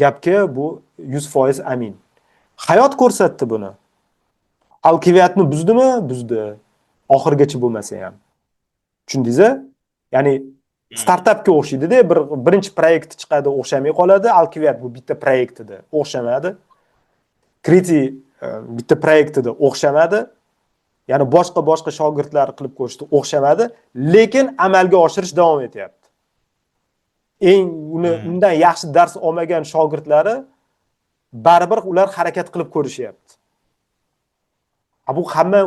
gapga bu 100% amin. Hayot ko'rsatdi buni. Alkiviyatni buzdimi? Buzdi. Oxirigacha bo'lmasa ham. Tushundingiz-a? Ya'ni startapga o'xshaydi-da, birinchi proyekt chiqadi, o'xshamay qoladi. Alkiviyat bu bitta proyekt edi, o'xshamadi. Kriti bitta proyekt edi, o'xshamadi. Ya'ni boshqa shogirdlar qilib ko'rishdi, o'xshamadi, lekin amalga oshirish davom etyapti. Undan yaxshi dars olmagan shogirdlari baribir ular harakat qilib ko'rishyapti. Bu hamma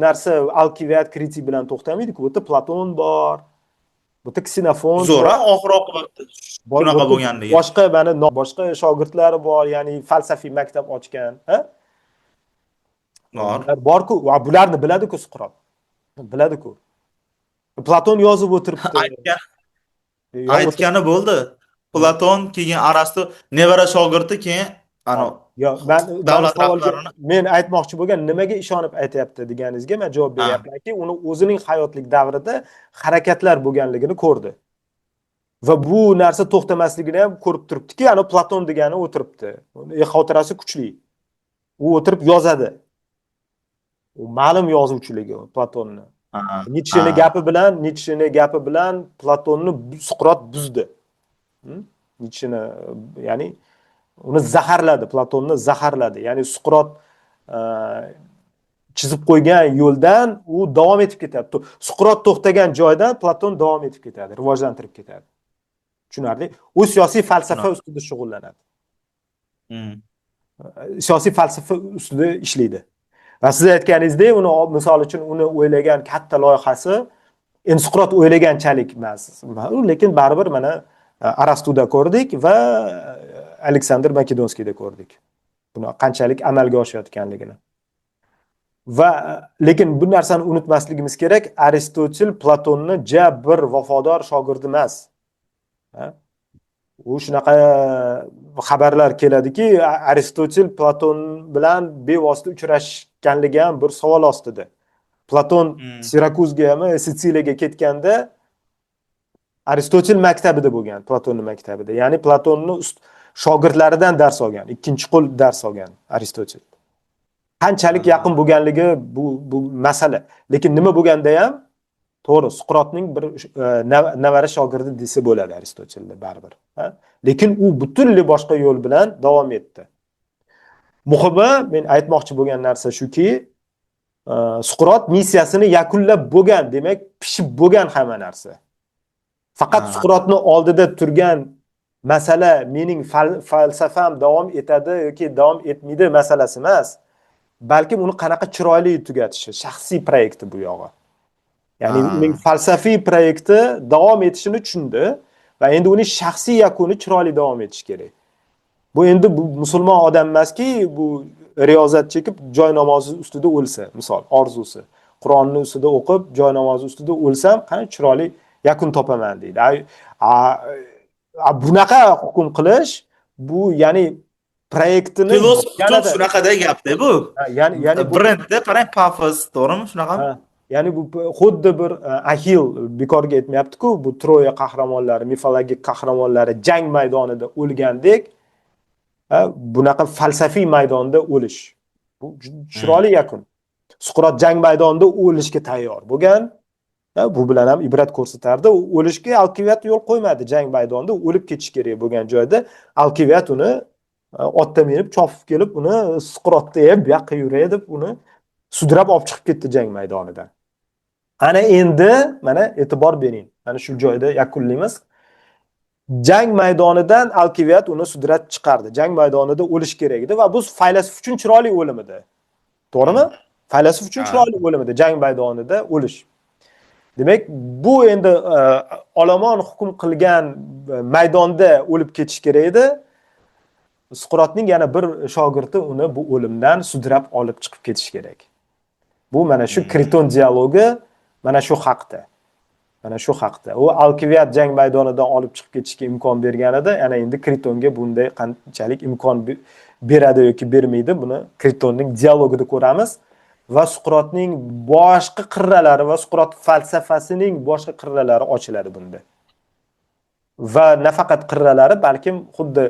narsa Alkiviyat, Kriti bilan to'xtamaydi-ku. Bu yerda Platon bor, bu yerda Ksenofont zo'r, oxir oqibatda shunaqa bo'lgandigi. Boshqa shogirdlari bor, ya'ni falsafiy maktab ochgan, ha? Bor-ku, bularni biladi-ku Suqrot. Biladi-ku. Platon yozib o'tiribdi. Aytgani bo'ldi. Platon, keyin Arastu nevara shogirdi, keyin men aytmoqchi bo'lgan, nimaga ishonib aytayapti deganingizga men javob beryapmanki, uni o'zining hayotlik davrida harakatlar bo'lganligini ko'rdi. Va bu narsa to'xtamasligini ham ko'rib turibdiki, ana Platon degani o'tiribdi. Xotirasi kuchli. U o'tirib yozadi. U ma'lum yozuvchiligi Platonni. Nitsheni gapi bilan Platonni Suqrot buzdi. Nitsheni, ya'ni uni zaharladi, Platonni zaharladi. Ya'ni Suqrot chizib qo'ygan yo'ldan u davom etib ketadi. Suqrot to'xtagan joydan Platon davom etib ketadi, rivojlantirib ketadi. Tushunarli? U siyosiy falsafa ustida shug'ullanadi. Siyosiy falsafa ustida ishlaydi. Va siz aytganingizdek, uni misol uchun uni o'ylagan katta loyihasi endi Suqrot o'ylaganchalik emas, lekin baribir mana Arastuda ko'rdik va Aleksandr Makedonskiyda ko'rdik. Buni qanchalik amalga oshayotganligini. Va lekin bu narsani unutmasligimiz kerak, Aristotel Platonni bir vafodor shogirdi emas. U shunaqa xabarlar keladiki, Aristotel Platon bilan bevosita uchrashganligi ham bir savol ostida. Platon Sirakuzgami, Sitsiliyaga ketganda Aristotel maktabida bo'lgan, Platonning maktabida. Ya'ni Platonning shogirdlaridan dars olgan, ikkinchi qo'l dars olgan Aristotel. Qanchalik yaqin bo'lganligi bu masala. Lekin nima bo'lganda ham to'g'ri, Suqrotning bir navara shogirdi desa bo'ladi Aristotelda baribir. Lekin u butunlay boshqa yo'l bilan davom etdi. Muhimi, men aytmoqchi bo'lgan narsa shuki, Suqrot missiyasini yakunlab bo'lgan, demak, pishib bo'lgan hamma narsa. Faqat Suqrotni oldida turgan masala mening falsafam davom etadi yoki davom etmaydi masalasi emas. Balkim uni qanaqa chiroyli tugatishi, shaxsiy proyekti bu yog'i. Ya'ni uning falsafiy proyekti davom etishini tushundi va endi uning shaxsiy yakuni chiroyli davom etishi kerak. Bu endi bu musulmon odam emaski, bu riyozat chekib joy namozi ustida o'lsa, misol, orzusi. Qur'onni ustida o'qib, joy namozi ustida o'lsam, qani chiroyli yakun topaman deydi. Bunaqa hukm qilish, bu ya'ni proyektini filosof shunaqada gapda bu. Ya'ni brendda qarang, pafos, to'g'rimi? Shunaqami? Ya'ni bu xuddi bir Ahil bekorga aytmayapti-ku, bu Troya qahramonlari, mifologik qahramonlari jang maydonida o'lgandek, bunaqa falsafiy maydonda o'lish. Bu chiroyli yakun. Suqrot jang maydonida o'lishga tayyor bo'lgan. Bu bilan ham ibrat ko'rsatardi. O'lishga Alkiviad yo'l qo'ymadi jang maydonida, o'lib ketish kerak bo'lgan joyda Alkiviad uni otda minib chopib kelib, uni Suqrotda bu yoqqa yuray deb uni sudrab olib chiqib ketdi jang maydonidan. Ana endi mana e'tibor bering. Mana shu joyda yakunlaymiz. Jang maydonidan Alkiviad uni sudrab chiqardi. Jang maydonida o'lish kerak edi va bu faylasuf uchun chiroyli o'lim edi. To'g'rimi? Faylasuf uchun chiroyli o'lim edi jang maydonida o'lish. Demak, bu endi olomon hukm qilgan maydonda o'lib ketish kerak edi. Suqrotning yana bir shogirdi uni bu o'limdan sudrab olib chiqib ketish kerak. Bu mana shu Kriton dialogi mana shu haqda. Mana shu haqda. U Alkiviad jang maydonidan olib chiqib ketishga imkon bergan edi. Yana endi Kritonga bunday qanchalik imkon beradi yoki bermaydi, buni Kritonning dialogida ko'ramiz va Suqrotning boshqa qirralari va Suqrot falsafasining boshqa qirralari ochiladi bunda. Va nafaqat qirralari, balkim xuddi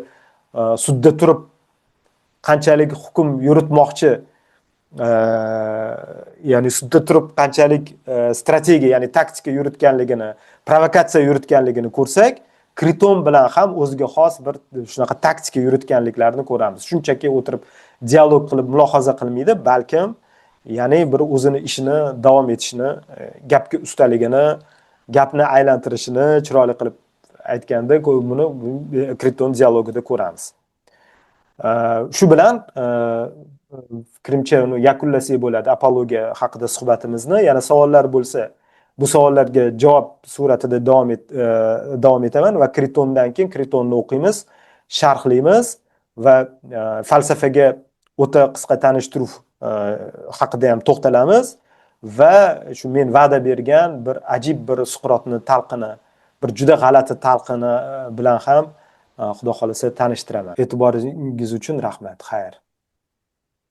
sudda turib qanchalik hukm yuritmoqchi, ya'ni sudda turib qanchalik strategiya, ya'ni taktika yuritganligini, provokatsiya yuritganligini ko'rsak, Kriton bilan ham o'ziga xos bir shunaqa taktika yuritganliklarini ko'ramiz. Shunchaki o'tirib dialog qilib mulohaza qilmaydi, balkim ya'ni bir o'zini ishini davom etishini, gapga ustaligini, gapni aylantirishini chiroyli qilib aytganda, buni Kriton dialogida ko'ramiz. Shu bilan fikrimcha uni yakunlasak bo'ladi apologiya haqida suhbatimizni. Yana savollar bo'lsa, bu savollarga javob suratida davom etaman va Kritondan keyin Kritonni o'qiymiz, sharhlaymiz va falsafaga o'ta qisqa tanishtiruv haqida ham to'xtalamiz va shu men va'da bergan bir ajib bir Suqrotni talqini, bir juda g'alati talqini bilan ham Xudo xolasa tanishtiraman. E'tiboringiz uchun rahmat. Xayr.